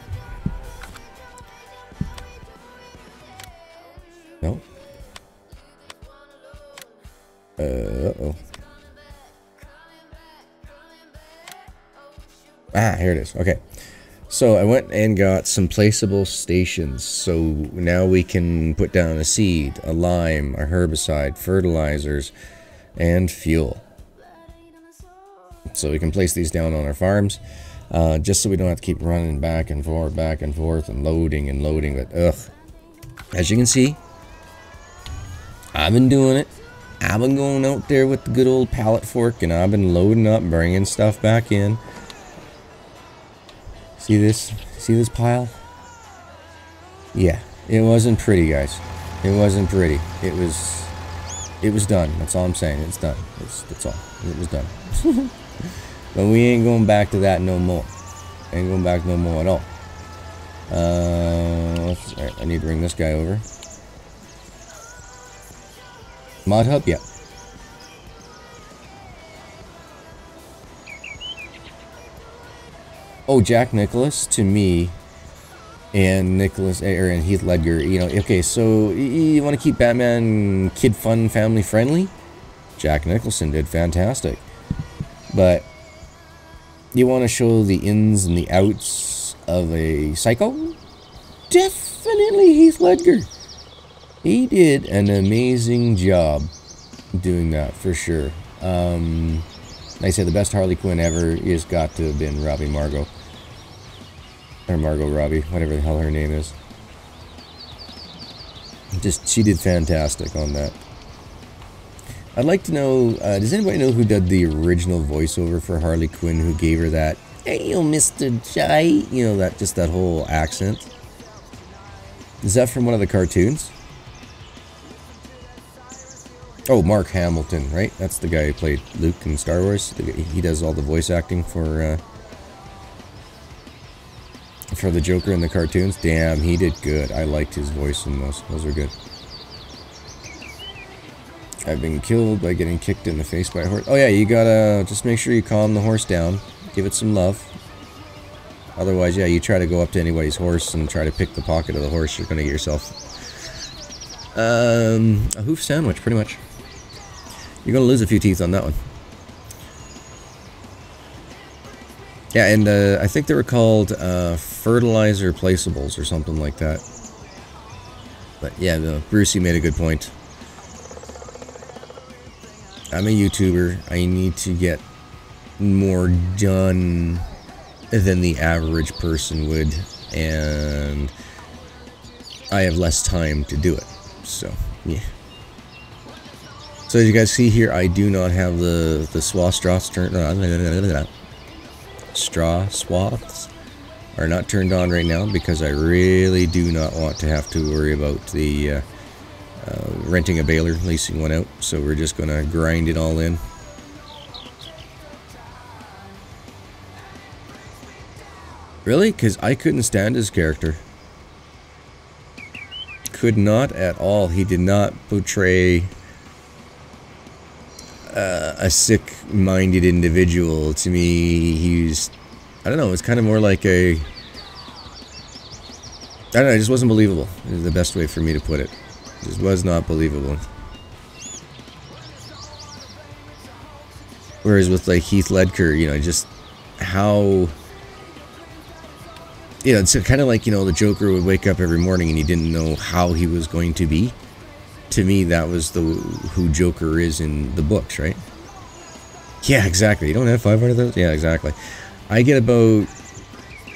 No. Uh-oh. Ah, here it is. Okay. So I went and got some placeable stations. So now we can put down a seed, a lime, a herbicide, fertilizers, and fuel. So we can place these down on our farms, just so we don't have to keep running back and forth, and loading and loading. But ugh, as you can see, I've been doing it. I've been going out there with the good old pallet fork, and I've been loading up, bringing stuff back in. See this? See this pile? Yeah, it wasn't pretty, guys. It wasn't pretty. It was done. That's all I'm saying. It's done. That's all. It was done. But we ain't going back to that no more. Ain't going back no more at all. Alright, I need to bring this guy over. Mod hub, yeah. Oh, Jack Nicholas to me, and and Heath Ledger. You know, okay. So you want to keep Batman kid fun, family friendly? Jack Nicholson did fantastic, but you want to show the ins and the outs of a psycho? Definitely Heath Ledger. He did an amazing job doing that, for sure. Like I said, the best Harley Quinn ever is got to have been Robbie Margot. Or Margot Robbie, whatever the hell her name is. She did fantastic on that. I'd like to know, does anybody know who did the original voiceover for Harley Quinn, who gave her that, "Hey, you Mr. Jai," you know, that whole accent? Is that from one of the cartoons? Oh, Mark Hamilton, right? That's the guy who played Luke in Star Wars. He does all the voice acting for the Joker in the cartoons. Damn, he did good. I liked his voice in those. Those were good. I've been killed by getting kicked in the face by a horse. Oh yeah, you gotta just make sure you calm the horse down. Give it some love. Otherwise, yeah, you try to go up to anybody's horse and try to pick the pocket of the horse, you're gonna get yourself a hoof sandwich, pretty much. You're gonna lose a few teeth on that one. Yeah, and I think they were called fertilizer placeables or something like that. But yeah, Brucey made a good point. I'm a YouTuber. I need to get more done than the average person would, and I have less time to do it. So, yeah. So as you guys see here, I do not have the straw swaths are not turned on right now because I really do not want to have to worry about the renting a baler, leasing one out. So we're just gonna grind it all in. Really? Because I couldn't stand his character. Could not at all. He did not portray a sick-minded individual. To me, he's, I don't know, it's kind of more like a, I don't know, it just wasn't believable. Is the best way for me to put it. It just was not believable. Whereas with like Heath Ledger, you know, just how, you know, it's kind of like, you know, the Joker would wake up every morning and he didn't know how he was going to be. To me, that was who Joker is in the books, right? Yeah, exactly. You don't have 500 of those? Yeah, exactly. I get about,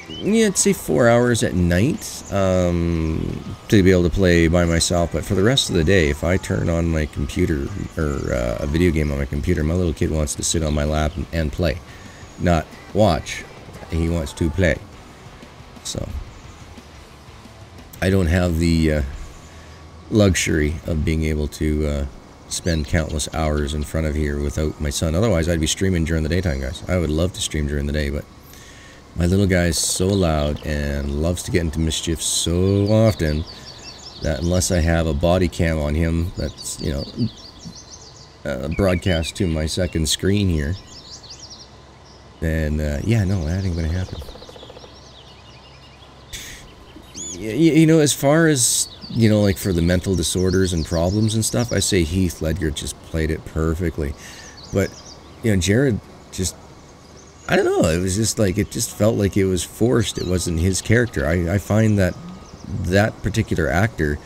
yeah, I'd say 4 hours at night to be able to play by myself. But for the rest of the day, if I turn on my computer or a video game on my computer, my little kid wants to sit on my lap and play. Not watch. He wants to play. So I don't have the luxury of being able to spend countless hours in front of here without my son. Otherwise, I'd be streaming during the daytime, guys. I would love to stream during the day, but my little guy's so loud and loves to get into mischief so often that unless I have a body cam on him that's, you know, broadcast to my second screen here, then yeah, no, that ain't gonna happen. You know, as far as, you know, like for the mental disorders and problems and stuff, I say Heath Ledger just played it perfectly. But, you know, Jared just, I don't know. It was just like, it just felt like it was forced. It wasn't his character. I find that that particular actor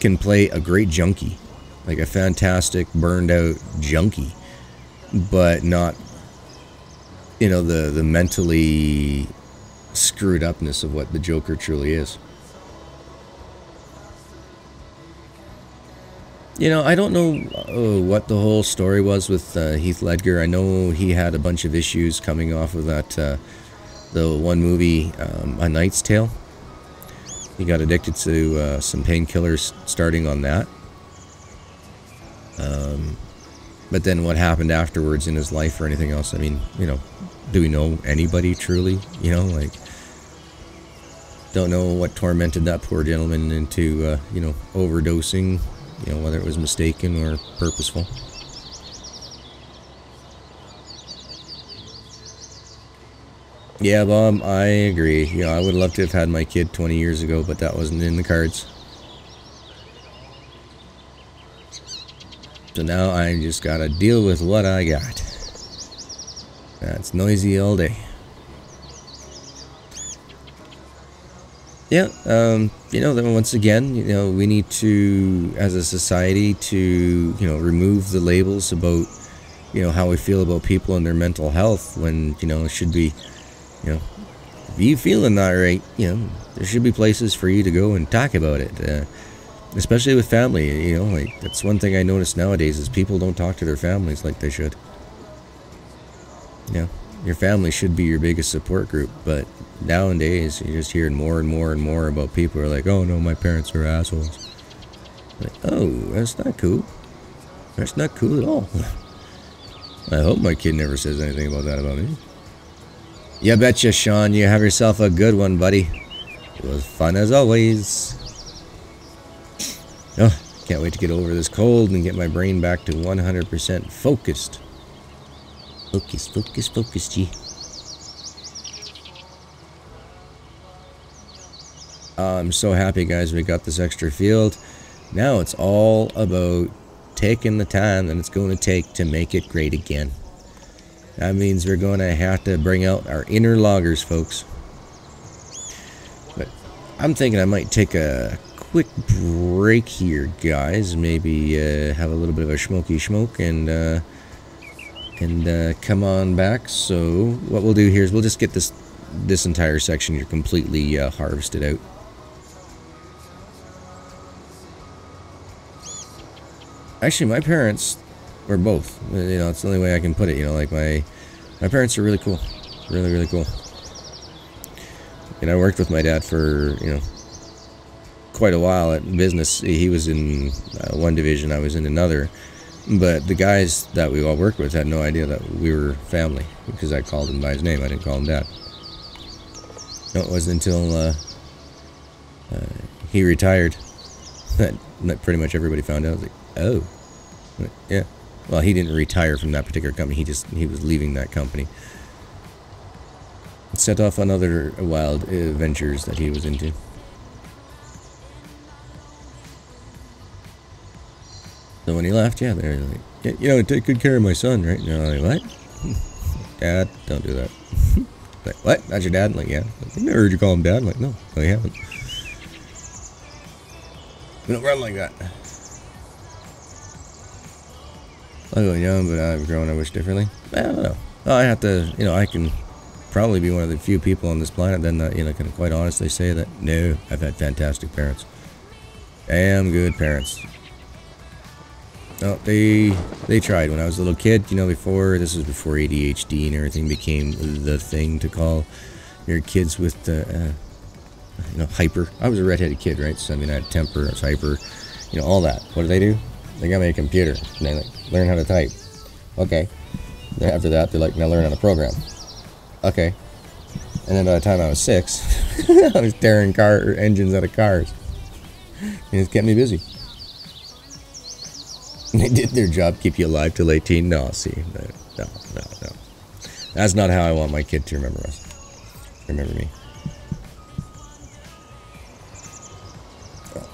can play a great junkie, like a fantastic burned out junkie, but not, you know, the mentally screwed upness of what the Joker truly is. You know, I don't know what the whole story was with Heath Ledger. I know he had a bunch of issues coming off of that, the one movie, A Knight's Tale. He got addicted to some painkillers starting on that. But then what happened afterwards in his life or anything else, I mean, you know, do we know anybody truly? You know, like, don't know what tormented that poor gentleman into, you know, overdosing, you know, whether it was mistaken or purposeful. Yeah, Bob, I agree. You know, I would love to have had my kid 20 years ago, but that wasn't in the cards. So now I just gotta deal with what I got. That's noisy all day. Yeah, you know, then once again, you know, we need to, as a society, to, you know, remove the labels about, you know, how we feel about people and their mental health when, you know, it should be, you know, if you feeling not right, you know, there should be places for you to go and talk about it. Especially with family, you know, like, that's one thing I notice nowadays is people don't talk to their families like they should. You know, your family should be your biggest support group, but nowadays you're just hearing more and more and more about people who are like, oh no, my parents are assholes. Like, oh, that's not cool. That's not cool at all. I hope my kid never says anything about that about me. You betcha, Sean. You have yourself a good one, buddy. It was fun as always. Oh, can't wait to get over this cold and get my brain back to 100% focused. Focus, focus, focus, G. I'm so happy, guys, we got this extra field. Now it's all about taking the time that it's going to take to make it great again. That means we're going to have to bring out our inner loggers, folks. But I'm thinking I might take a quick break here, guys. Maybe have a little bit of a smoky smoke and come on back. So what we'll do here is we'll just get this entire section here completely harvested out. Actually, my parents were both. You know, it's the only way I can put it. You know, like my parents are really cool, really, really cool. And I worked with my dad for, you know, quite a while at business. He was in one division, I was in another. But the guys that we all worked with had no idea that we were family because I called him by his name. I didn't call him Dad. No, it wasn't until he retired that pretty much everybody found out. I was like, oh, yeah. Well, he didn't retire from that particular company. He was leaving that company. Set off on other wild ventures that he was into. So when he left, yeah, they're like, yeah, you know, take good care of my son, right? And they're like, what? Dad, don't do that. Like, what? That's your dad? I'm like, yeah. I never heard you call him Dad. I'm like, no, you haven't. We don't run like that. I was young, but I've grown. I wish differently. I don't know. I have to, you know, I can probably be one of the few people on this planet that, you know, can quite honestly say that, no, I've had fantastic parents. Damn good parents. No, they tried when I was a little kid, you know, this was before ADHD and everything became the thing to call your kids with, you know, hyper. I was a redheaded kid, right? So, I mean, I had temper, I was hyper, you know, all that. What do? They got me a computer, and they like, learn how to type. Okay. Then after that, they're like, now learn how to program. Okay. And then by the time I was 6, I was tearing engines out of cars. And it kept me busy. They did their job, keep you alive till 18. No, see, no. That's not how I want my kid to remember us. Remember me.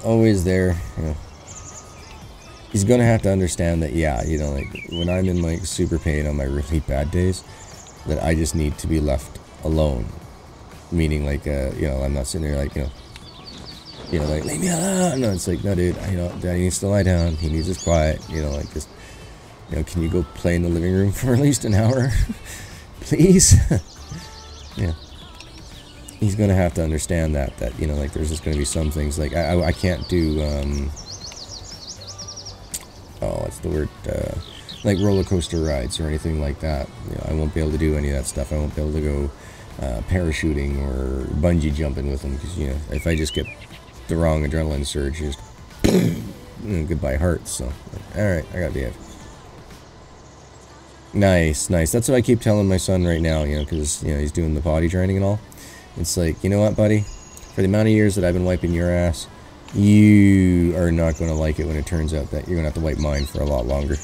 Always there, you know. He's gonna have to understand that, yeah, you know, like, when I'm in, like, super pain on my really bad days, that I just need to be left alone. Meaning, like, you know, I'm not sitting there like, you know, like, leave me alone. No, it's like, no, dude, you know, Daddy needs to lie down. He needs his quiet. You know, like, just, you know, can you go play in the living room for at least an hour, please? Yeah. He's gonna have to understand that you know, like, there's just gonna be some things like I can't do oh, what's the word, like roller coaster rides or anything like that. You know, I won't be able to do any of that stuff. I won't be able to go parachuting or bungee jumping with him, because, you know, if I just get the wrong adrenaline surge, just you know, goodbye heart. So, all right, I gotta behave. Nice. That's what I keep telling my son right now. You know, because, you know, he's doing the potty training and all. It's like, you know what, buddy? For the amount of years that I've been wiping your ass, you are not going to like it when it turns out that you're going to have to wipe mine for a lot longer.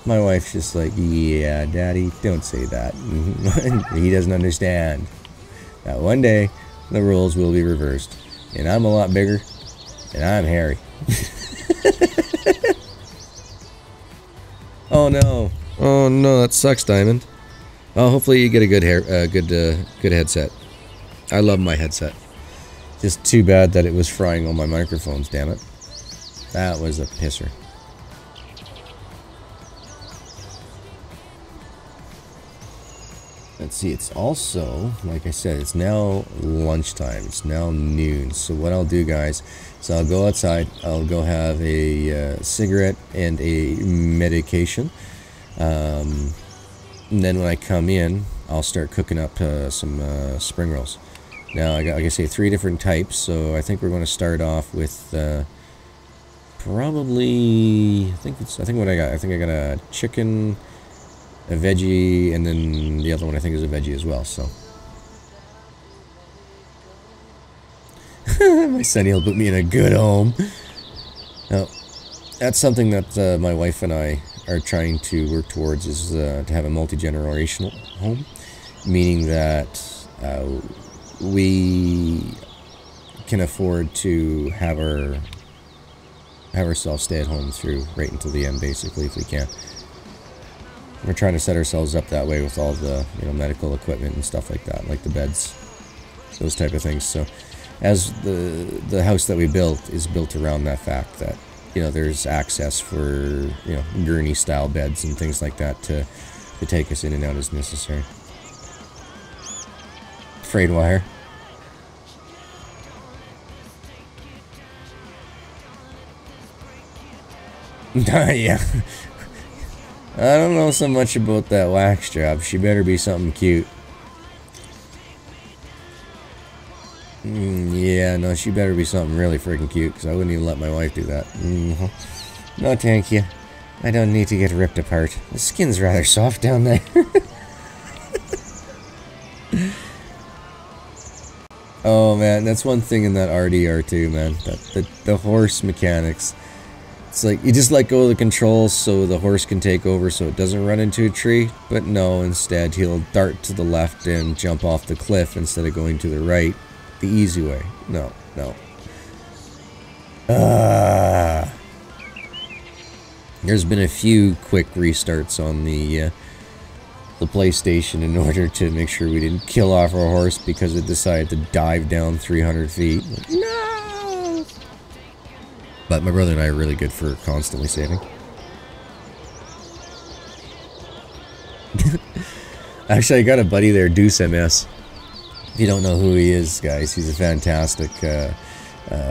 My wife's just like, yeah, Daddy, don't say that. He doesn't understand that one day the roles will be reversed, and I'm a lot bigger, and I'm hairy. Oh no, that sucks, Diamond. Oh, hopefully you get a good headset. I love my headset. Just too bad that it was frying all my microphones, damn it. That was a pisser. Let's see, it's also, like I said, it's now lunchtime. It's now noon. So what I'll do, guys, is I'll go outside. I'll go have a cigarette and a medication. And then when I come in, I'll start cooking up some spring rolls. Now, I got, like I say, 3 different types. So I think we're going to start off with probably, I think what I got. I think I got a chicken, a veggie, and then the other one I think is a veggie as well. So my sonny will put me in a good home. Now, that's something that my wife and I are trying to work towards, is to have a multi-generational home, meaning that we can afford to have ourselves stay at home through right until the end, basically, if we can. We're trying to set ourselves up that way with all the, you know, medical equipment and stuff like that, like the beds, those type of things. So, as the house that we built is built around that fact that, you know, there's access for, you know, gurney style beds and things like that to take us in and out as necessary. Frayed wire. Yeah. I don't know so much about that wax job. She better be something cute. Yeah, no, she better be something really freaking cute, because I wouldn't even let my wife do that. No, thank you. I don't need to get ripped apart. The skin's rather soft down there. Oh, man, that's one thing in that RDR too, man. The horse mechanics. It's like, you just let go of the controls so the horse can take over so it doesn't run into a tree. But no, instead he'll dart to the left and jump off the cliff instead of going to the right the easy way. No. There's been a few quick restarts on the PlayStation in order to make sure we didn't kill off our horse because it decided to dive down 300 feet. No! But my brother and I are really good for constantly saving. Actually, I got a buddy there, Deutz-Fahr. If you don't know who he is, guys, he's a fantastic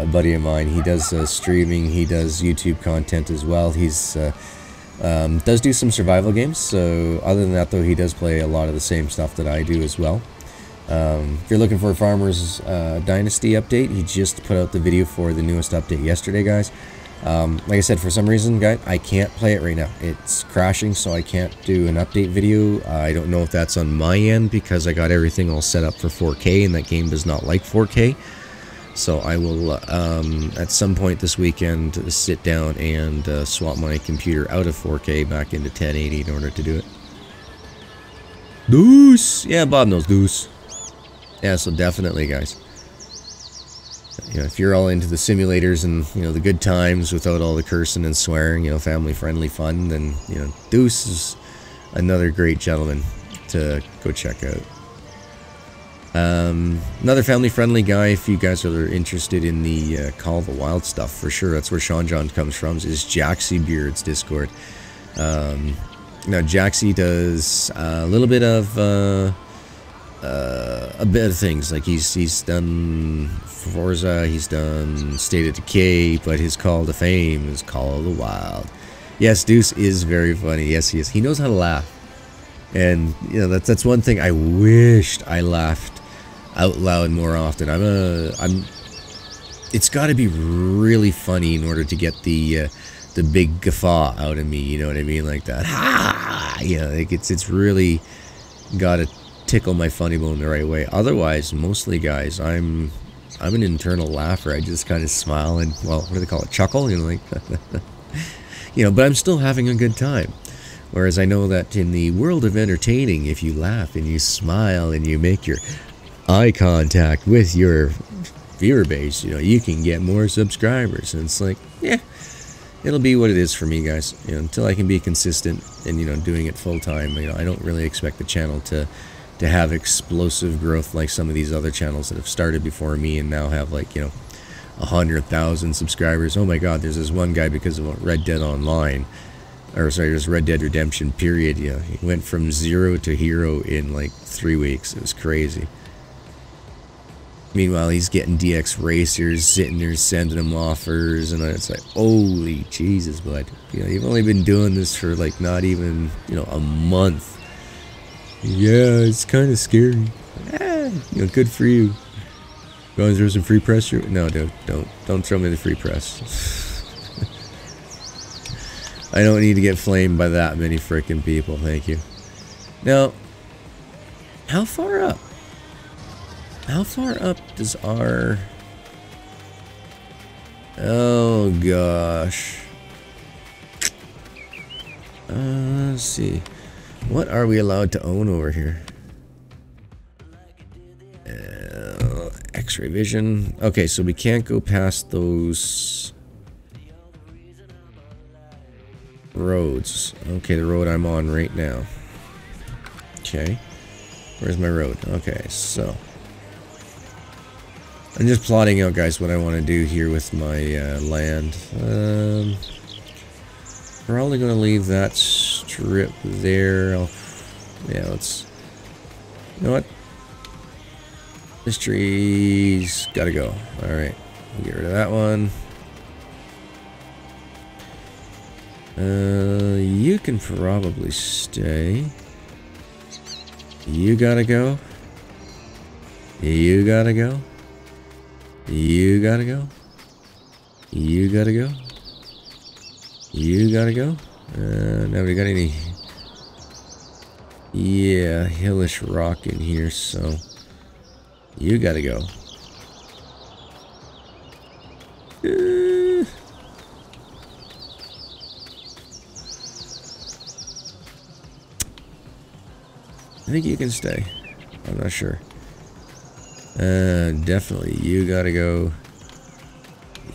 buddy of mine. He does streaming, he does YouTube content as well. He's does do some survival games, so other than that, though, he does play a lot of the same stuff that I do as well. If you're looking for a Farmer's Dynasty update, he just put out the video for the newest update yesterday, guys. Like I said, for some reason, guys, I can't play it right now. It's crashing, so I can't do an update video. I don't know if that's on my end because I got everything all set up for 4K, and that game does not like 4K. So I will, at some point this weekend, sit down and swap my computer out of 4K back into 1080 in order to do it. Deuce! Yeah, Bob knows Deuce. Yeah, so definitely, guys. You know, if you're all into the simulators and, you know, the good times without all the cursing and swearing, you know, family-friendly fun, then, you know, Deuce is another great gentleman to go check out. Another family-friendly guy, if you guys are interested in the Call of the Wild stuff, for sure, that's where Sean John comes from, is Jaxie Beard's Discord. Now, Jaxie does a little bit of things, like he's done Forza, he's done State of Decay, but his call to fame is Call of the Wild. Yes, Deuce is very funny. Yes, he is. He knows how to laugh, and you know that's one thing I wished I laughed out loud more often. It's got to be really funny in order to get the big guffaw out of me. You know what I mean, like that. Ha! Yeah, like it's really got to tickle my funny bone the right way. Otherwise, mostly, guys, I'm an internal laugher. I just kind of smile and, well, what do they call it? Chuckle, you know, like, you know. But I'm still having a good time. Whereas I know that in the world of entertaining, if you laugh and you smile and you make your eye contact with your viewer base, you know, you can get more subscribers. And it's like, yeah, it'll be what it is for me, guys. You know, until I can be consistent and, you know, doing it full time. You know, I don't really expect the channel to have explosive growth like some of these other channels that have started before me and now have, like, you know, 100,000 subscribers. Oh my God, there's this one guy because of Red Dead Online, or sorry, just Red Dead Redemption. Period. Yeah, he went from 0 to hero in like 3 weeks. It was crazy. Meanwhile, he's getting DX racers sitting there sending him offers, and it's like, holy Jesus, bud. You know, you've only been doing this for like not even, you know, a month. Yeah, it's kind of scary. You know, good for you. Going through some free press? No, don't throw me the free press. I don't need to get flamed by that many frickin' people, thank you. Now, how far up? How far up does our... Oh, gosh. Let's see. What are we allowed to own over here? X-ray vision. Okay, so we can't go past those roads. Okay, the road I'm on right now. Okay. Where's my road? Okay, so I'm just plotting out, guys, what I want to do here with my land. Probably going to leave that strip there. Yeah, let's... You know what? This tree's got to go. Alright, we'll get rid of that one. You can probably stay. You gotta go. You gotta go. You gotta go. You gotta go. You gotta go. Nobody got any... Yeah, hillish rock in here, so... You gotta go. I think you can stay. I'm not sure. Definitely. You gotta go.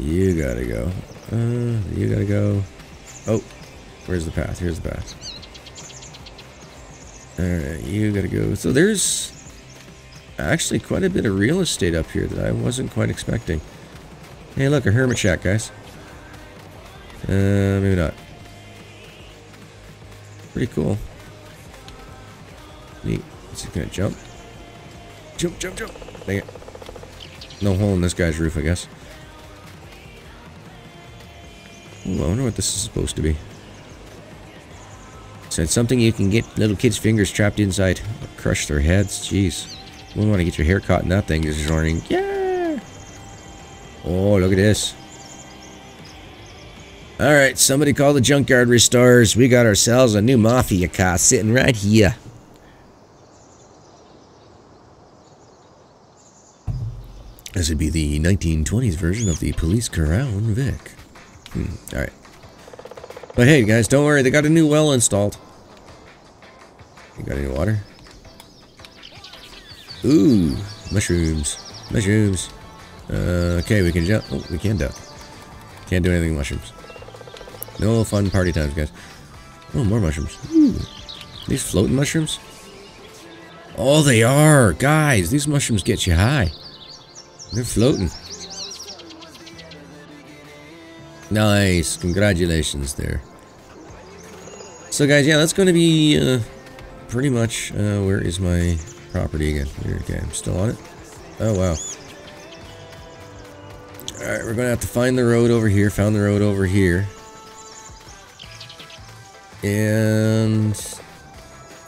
You gotta go. You gotta go. Oh, where's the path? Here's the path. Alright, you gotta go. So there's actually quite a bit of real estate up here that I wasn't quite expecting. Hey, look, a hermit shack, guys. Maybe not. Pretty cool. Neat. Is he gonna jump? Jump, jump, jump. Dang it. No hole in this guy's roof, I guess. Ooh, I wonder what this is supposed to be. So it's something you can get little kids' fingers trapped inside. Or crush their heads. Jeez. You wouldn't want to get your hair caught in that thing this morning. Yeah! Oh, look at this. Alright, somebody call the junkyard restorers. We got ourselves a new mafia car sitting right here. This would be the 1920s version of the police Crown Vic. Alright. But hey, guys, don't worry. They got a new well installed. You got any water? Ooh, mushrooms. Mushrooms. Okay, we can jump. Oh, we can duck. Can't do anything with mushrooms. No fun party times, guys. Oh, more mushrooms. Ooh. These floating mushrooms? Oh, they are! Guys, these mushrooms get you high. They're floating. Nice. Congratulations there. So, guys, yeah, that's going to be pretty much... where is my property again? Here, okay, I'm still on it. Oh, wow. Alright, we're going to have to find the road over here. Found the road over here. And...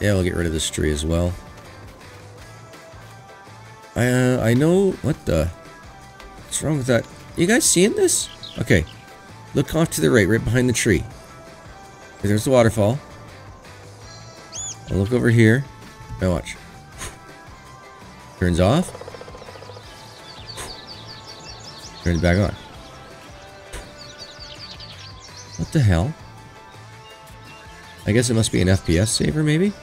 yeah, we'll get rid of this tree as well. I know... what the... what's wrong with that? You guys seeing this? Okay. Look off to the right behind the tree. There's the waterfall. I'll look over here. Now watch. Turns off. Turns back on. What the hell? I guess it must be an FPS saver, maybe?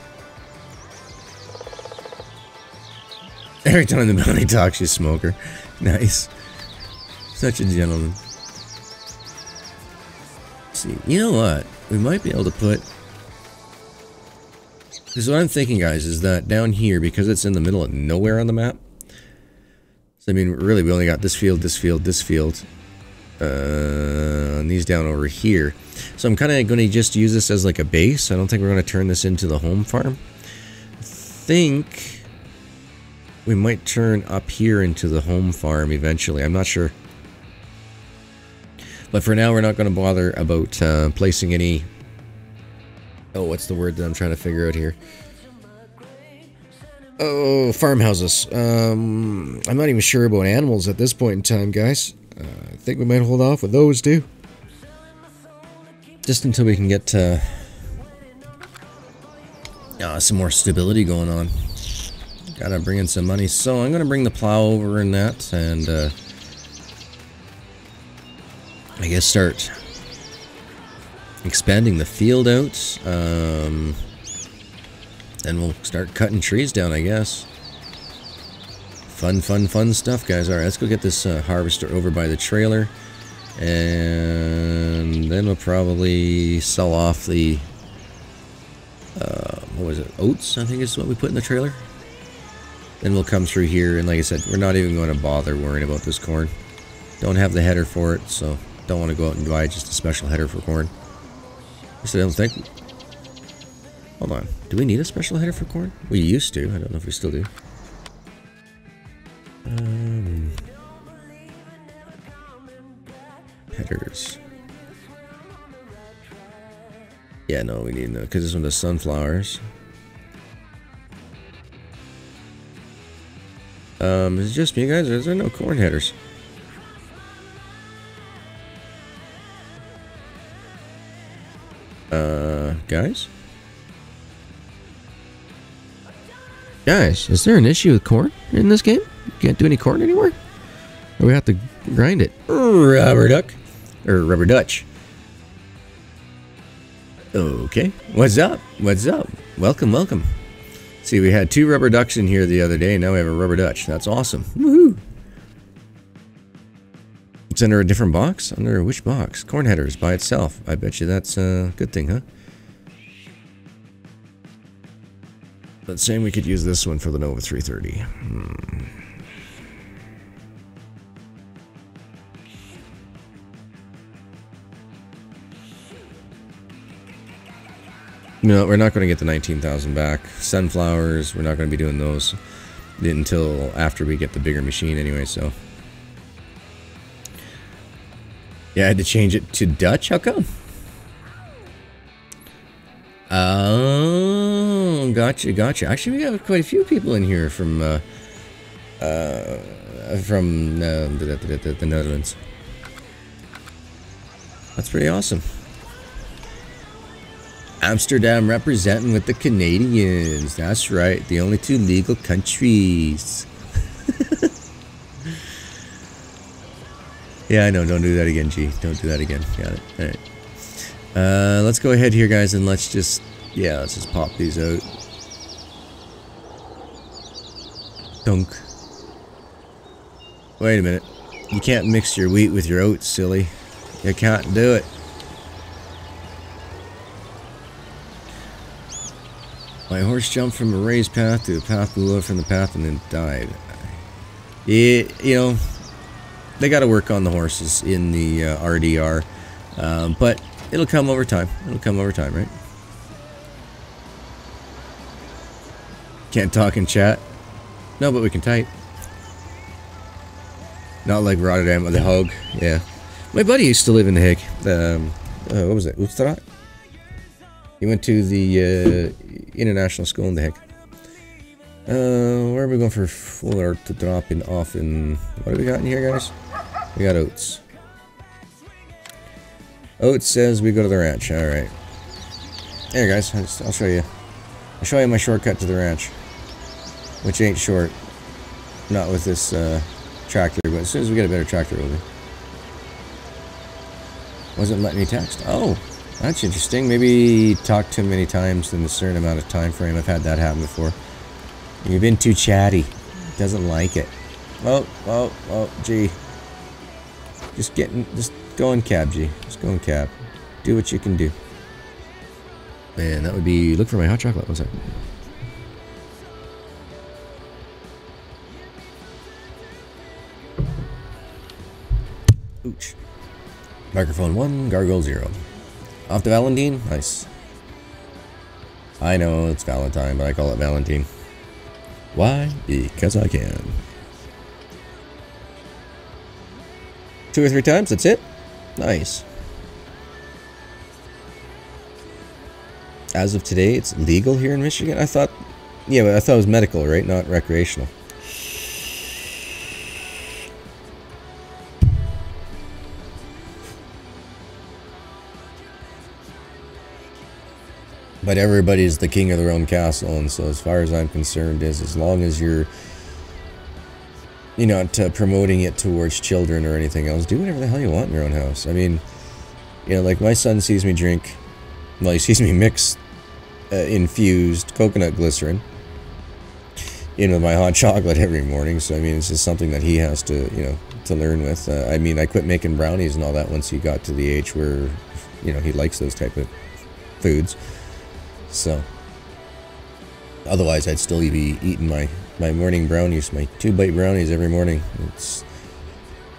Every time the bounty talks, you smoker. Nice. Such a gentleman. Let's see, you know what? We might be able to put... because what I'm thinking, guys, is that down here, because it's in the middle of nowhere on the map... so, I mean, really, we only got this field, this field, this field. And these down over here. So I'm kind of going to just use this as like a base. I don't think we're going to turn this into the home farm. I think we might turn up here into the home farm eventually. I'm not sure. But for now, we're not going to bother about placing any... oh, what's the word that I'm trying to figure out here? Oh, farmhouses. I'm not even sure about animals at this point in time, guys. I think we might hold off with those too. Just until we can get some more stability going on. Gotta bring in some money. So I'm gonna bring the plow over in that and I guess start expanding the field out. And we'll start cutting trees down, I guess. Fun stuff, guys. Alright, let's go get this harvester over by the trailer. And then we'll probably sell off the... what was it? Oats, I think is what we put in the trailer. Then we'll come through here, and like I said, we're not even going to bother worrying about this corn. Don't have the header for it, so don't want to go out and buy just a special header for corn. I don't think... hold on. Do we need a special header for corn? We used to. I don't know if we still do. Headers. Yeah, no, we need no, because this one does sunflowers. Is it just me, guys, or is there no corn headers? Guys? Guys, is there an issue with corn in this game? You can't do any corn anymore? Or we have to grind it? Rubber duck. Or rubber Dutch. Okay. What's up? What's up? Welcome, welcome. See, we had 2 rubber ducks in here the other day, and now we have a rubber Dutch. That's awesome. Woohoo! It's under a different box? Under which box? Corn headers by itself. I bet you that's a good thing, huh? Let's say we could use this one for the Nova 330. No, we're not going to get the 19,000 back. Sunflowers, we're not going to be doing those until after we get the bigger machine anyway, so. Yeah, I had to change it to Dutch? How come? Oh, gotcha. Actually, we have quite a few people in here from the Netherlands. That's pretty awesome. Amsterdam representing with the Canadians. That's right. The only 2 legal countries. Yeah, I know. Don't do that again, G. Don't do that again. Got it. Alright. Let's go ahead here, guys, and let's just... yeah, let's just pop these out. Dunk. Wait a minute. You can't mix your wheat with your oats, silly. You can't do it. My horse jumped from a raised path to a path below from the path and then died. Yeah, you know, they got to work on the horses in the RDR, but it'll come over time. It'll come over time, right? Can't talk and chat. No, but we can type. Not like Rotterdam or the Hague. Yeah, my buddy used to live in the Hague. What was it? Utrecht. He went to the international school in the Hague. Where are we going for fuller to drop in off in... What do we got in here, guys? We got oats. Oats says we go to the ranch. Alright. There, guys. I'll show you. I'll show you my shortcut to the ranch. Which ain't short. Not with this tractor, but as soon as we get a better tractor, we'll be. Wasn't letting me text. Oh, that's interesting. Maybe talk to him many times in a certain amount of time frame. I've had that happen before. You've been too chatty. Doesn't like it. Oh, gee. Just go in cab, G. Just go in cab. Do what you can do. Man, that would be... Look for my hot chocolate. One second. Ooch. Microphone 1, Gargoyle 0. Off to Valentine? Nice. I know it's Valentine, but I call it Valentine. Why? Because I can. 2 or 3 times, that's it? Nice. As of today, it's legal here in Michigan? I thought... Yeah, but I thought it was medical, right? Not recreational. But everybody's the king of their own castle, and so as far as I'm concerned is as long as you're not promoting it towards children or anything else, do whatever the hell you want in your own house. I mean, like my son sees me drink, well, he sees me mix infused coconut glycerin in with my hot chocolate every morning, so I mean, it's just something that he has to, to learn with. I mean, I quit making brownies and all that once he got to the age where, he likes those type of foods. So, otherwise I'd still be eating my morning brownies, my 2-bite brownies every morning. It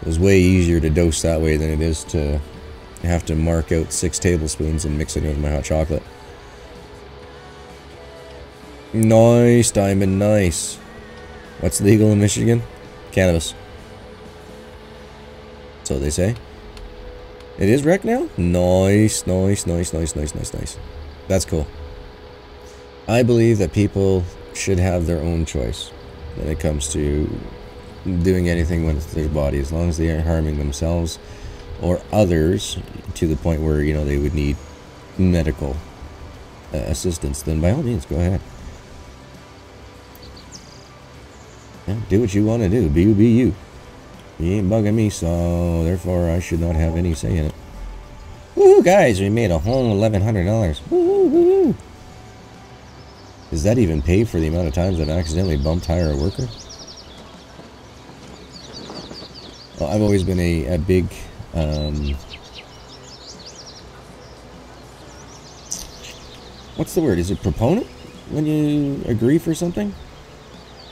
was way easier to dose that way than it is to have to mark out 6 tablespoons and mix it in with my hot chocolate. Nice, Diamond, nice. What's legal in Michigan? Cannabis. So they say. It is rec now? Nice, nice, nice, nice, nice, nice, nice. That's cool. I believe that people should have their own choice when it comes to doing anything with their body, as long as they aren't harming themselves or others to the point where, they would need medical assistance, then by all means, go ahead. Yeah, do what you want to do. Be you. You ain't bugging me, so therefore I should not have any say in it. Woohoo, guys, we made a whole $1,100. Woohoo, woohoo. Does that even pay for the amount of times I've accidentally bumped hire a worker? Well, I've always been a big, what's the word? Is it proponent when you agree for something?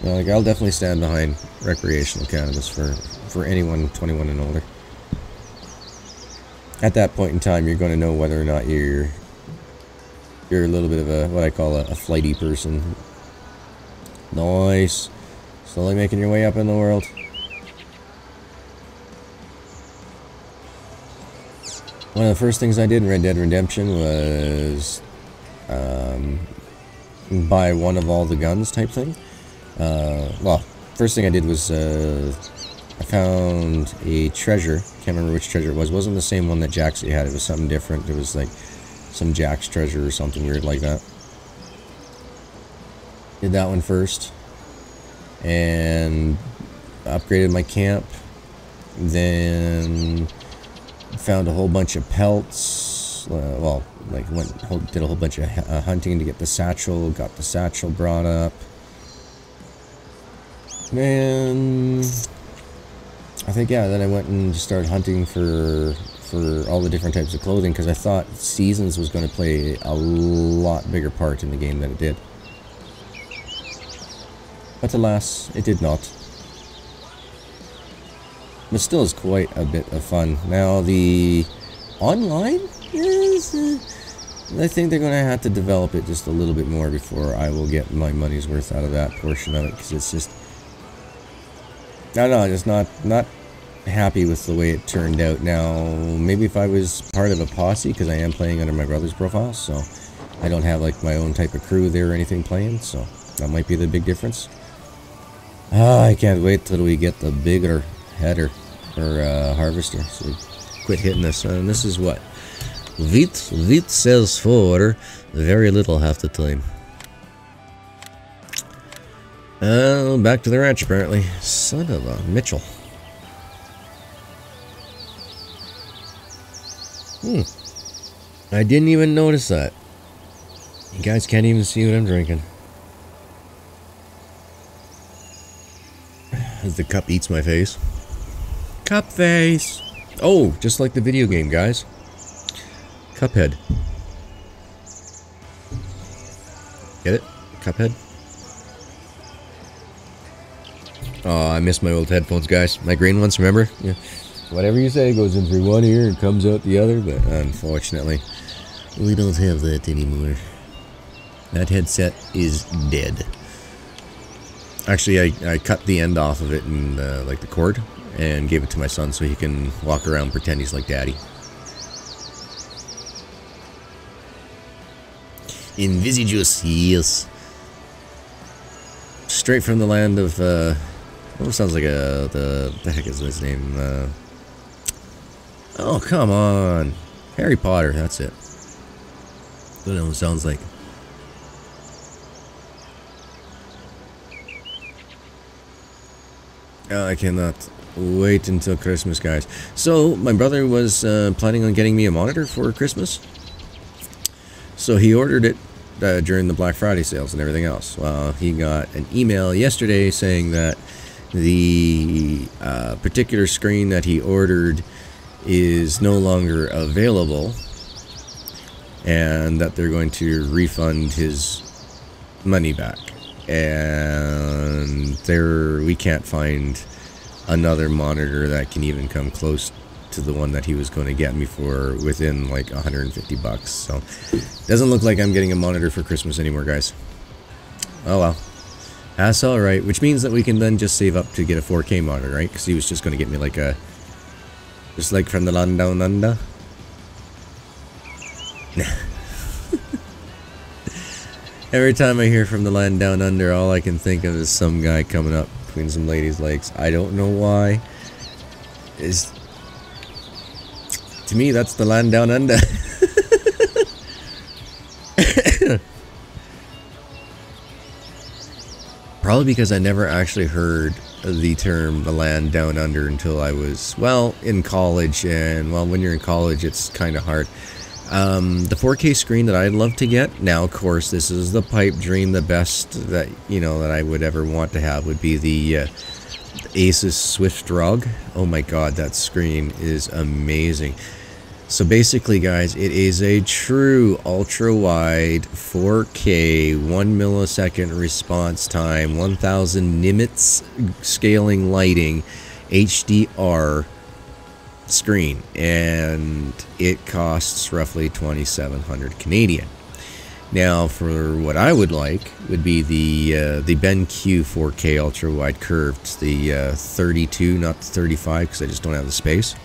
Like, I'll definitely stand behind recreational cannabis for anyone 21 and older. At that point in time, you're going to know whether or not you're a little bit of a, what I call a flighty person. Nice. Slowly making your way up in the world. One of the first things I did in Red Dead Redemption was buy one of all the guns type thing. Well, first thing I did was I found a treasure. Can't remember which treasure it was. It wasn't the same one that Jaxie had. It was something different. It was like some Jack's treasure or something weird like that. Did that one first. And upgraded my camp. Then found a whole bunch of pelts. Well, like did a whole bunch of hunting to get the satchel. Got the satchel brought up. And I think, yeah, then I went and just started hunting for all the different types of clothing, because I thought seasons was going to play a lot bigger part in the game than it did. But alas, it did not. But still is quite a bit of fun. Now, the online is... I think they're going to have to develop it just a little bit more before I will get my money's worth out of that portion of it, because it's just... I don't know, just not happy with the way it turned out. Now, maybe if I was part of a posse, because I am playing under my brother's profile, so I don't have like my own type of crew there or anything playing, so that might be the big difference. I can't wait till we get the bigger header or harvester, so we quit hitting this. And this is what wheat sells for very little half the time. Back to the ranch apparently. Son of a Mitchell. I didn't even notice that. You guys can't even see what I'm drinking. As the cup eats my face. Cup face! Oh, just like the video game, guys. Cuphead. Get it? Cuphead? Oh, I miss my old headphones, guys. My green ones, remember? Yeah. Whatever you say goes in through one ear and comes out the other, but unfortunately, we don't have that anymore. That headset is dead. Actually, I cut the end off of it and like the cord, and gave it to my son so he can walk around and pretend he's like daddy. Invisijuice, yes. Straight from the land of, what sounds like the heck is his name? Oh, come on. Harry Potter, that's it. What it sounds like. I cannot wait until Christmas, guys. So, my brother was planning on getting me a monitor for Christmas. So he ordered it during the Black Friday sales and everything else. Well, he got an email yesterday saying that the particular screen that he ordered is no longer available, and that they're going to refund his money back. And we can't find another monitor that can even come close to the one that he was going to get me for within like 150 bucks. So doesn't look like I'm getting a monitor for Christmas anymore, guys. Oh well, that's all right, which means that we can then just save up to get a 4K monitor, right? Because he was just going to get me like a, just like from the land down under. Every time I hear from the land down under, all I can think of is some guy coming up between some ladies' legs. I don't know why. To me, that's the land down under. Probably because I never actually heard the term the land down under until I was, well, in college. And, well, when you're in college, it's kind of hard. The 4K screen that I'd love to get, now, of course, this is the pipe dream. The best that, you know, that I would ever want to have would be the Asus Swift ROG. Oh my god, that screen is amazing. So basically, guys, it is a true ultra-wide 4K 1 millisecond response time, 1000 nits scaling lighting, HDR screen, and it costs roughly 2,700 Canadian. Now, for what I would like would be the BenQ 4K ultra wide curved, the 32, not the 35, because I just don't have the space.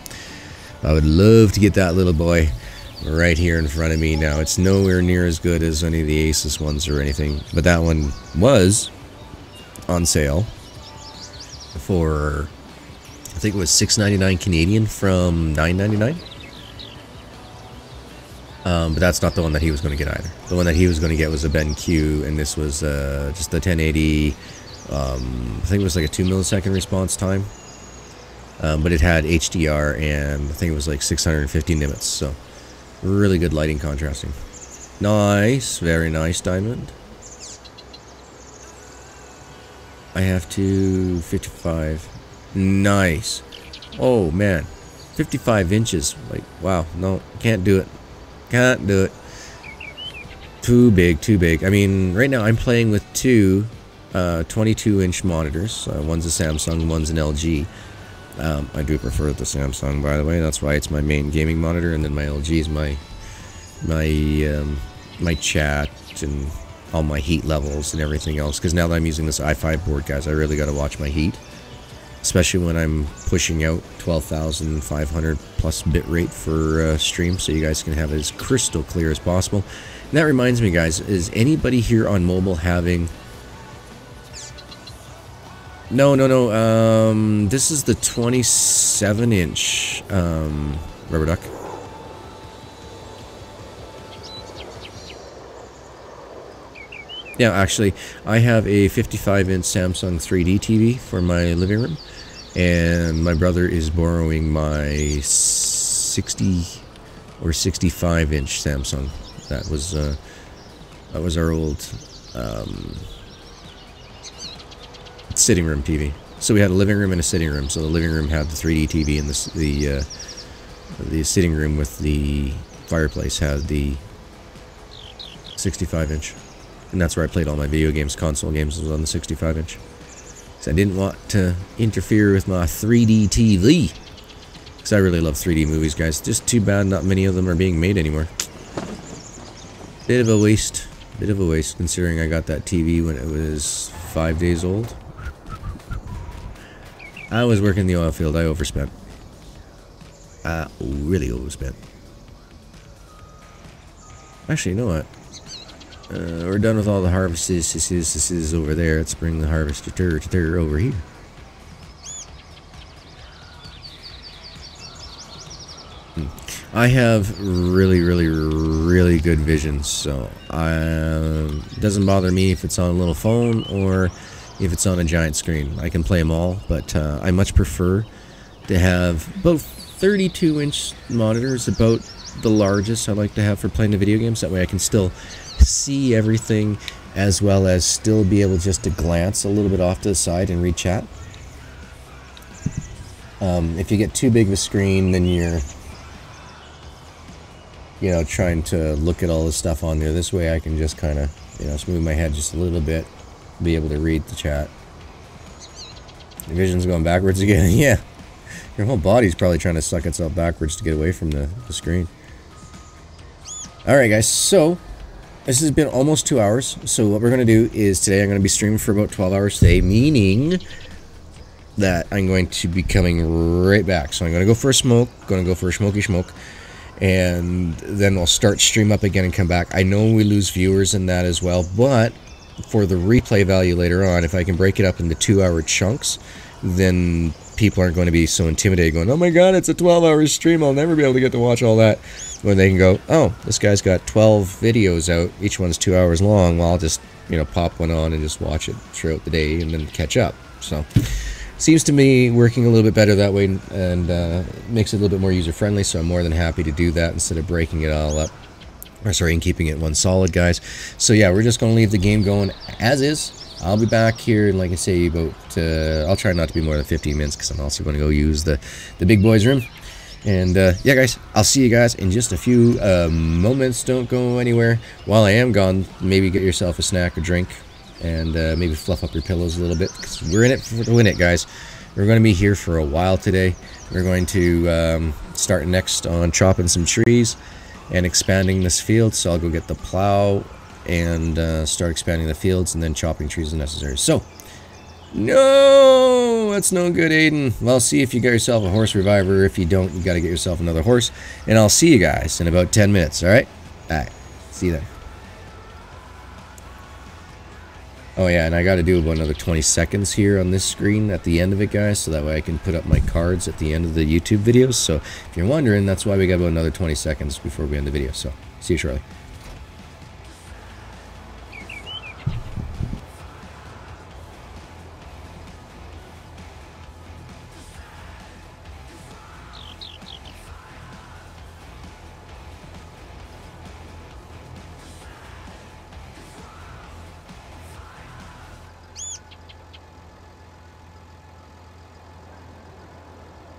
I would love to get that little boy right here in front of me. Now, it's nowhere near as good as any of the Asus ones or anything, but that one was on sale for, I think it was $6.99 Canadian from $9.99. But that's not the one that he was going to get either. The one that he was going to get was a BenQ, and this was just the 1080. I think it was like a 2 millisecond response time. But it had HDR, and I think it was like 650 nits. So really good lighting contrasting. Nice, very nice, Diamond. I have to 55. Nice. Oh man, 55 inches. Like, wow, no, can't do it. Can't do it. Too big, too big. I mean, right now I'm playing with two 22-inch monitors. One's a Samsung, one's an LG. I do prefer the Samsung, by the way. That's why it's my main gaming monitor, and then my LG is my chat and all my heat levels and everything else. Because now that I'm using this i5 board, guys, I really got to watch my heat, especially when I'm pushing out 12,500 plus bit rate for stream, so you guys can have it as crystal clear as possible. And that reminds me, guys, is anybody here on mobile having... No. This is the 27-inch rubber duck. Yeah, actually, I have a 55-inch Samsung 3D TV for my living room, and my brother is borrowing my 60 or 65-inch Samsung. That was our old sitting room TV. So we had a living room and a sitting room. So the living room had the 3D TV, and the sitting room with the fireplace had the 65-inch. And that's where I played all my video games, console games, was on the 65-inch. Because I didn't want to interfere with my 3D TV. Because I really love 3D movies, guys. Just too bad not many of them are being made anymore. Bit of a waste. Bit of a waste, considering I got that TV when it was 5 days old. I was working the oil field. I overspent. I really overspent. Actually, you know what? We're done with all the harvests. This is over there. Let's bring the harvester over here. I have really good vision, so it doesn't bother me if it's on a little phone or if it's on a giant screen. I can play them all, but I much prefer to have both 32-inch monitors, about the largest I like to have for playing the video games. That way I can still see everything, as well as still be able just to glance a little bit off to the side and read chat. If you get too big of a screen, then you're, you know, trying to look at all the stuff on there. This way I can just kind of, you know, smooth my head just a little bit, be able to read the chat. Your vision's going backwards again. Yeah, your whole body's probably trying to suck itself backwards to get away from the screen. Alright guys, so this has been almost 2 hours. So what we're going to do is today I'm going to be streaming for about 12 hours today, meaning that I'm going to be coming right back. So I'm going to go for a smoke, going to go for a smoky smoke, and then I'll start stream up again and come back. I know we lose viewers in that as well, but for the replay value later on, if I can break it up into 2-hour chunks, then people aren't going to be so intimidated going, oh my god, it's a 12-hour stream, I'll never be able to get to watch all that. When they can go, oh, this guy's got 12 videos out, each one's 2 hours long, well, I'll just, you know, pop one on and just watch it throughout the day and then catch up. So seems to me working a little bit better that way, and makes it a little bit more user-friendly, so I'm more than happy to do that instead of breaking it all up. Or sorry, and keeping it one solid, guys. So yeah, we're just going to leave the game going as is. I'll be back here in, like I say, about, I'll try not to be more than 15 minutes, because I'm also going to go use the big boys room. And yeah, guys, I'll see you guys in just a few moments. Don't go anywhere. While I am gone, maybe get yourself a snack or drink, and maybe fluff up your pillows a little bit, because we're in it to win it, guys. We're going to be here for a while today. We're going to start next on chopping some trees and expanding this field, so I'll go get the plow and start expanding the fields, and then chopping trees as necessary. So, no, that's no good, Aiden. Well, see if you got yourself a horse reviver. If you don't, you got to get yourself another horse, and I'll see you guys in about 10 minutes, alright? Alright, see you then. Oh yeah, and I got to do about another 20 seconds here on this screen at the end of it, guys, so that way I can put up my cards at the end of the YouTube videos. So if you're wondering, that's why we got about another 20 seconds before we end the video. So see you shortly.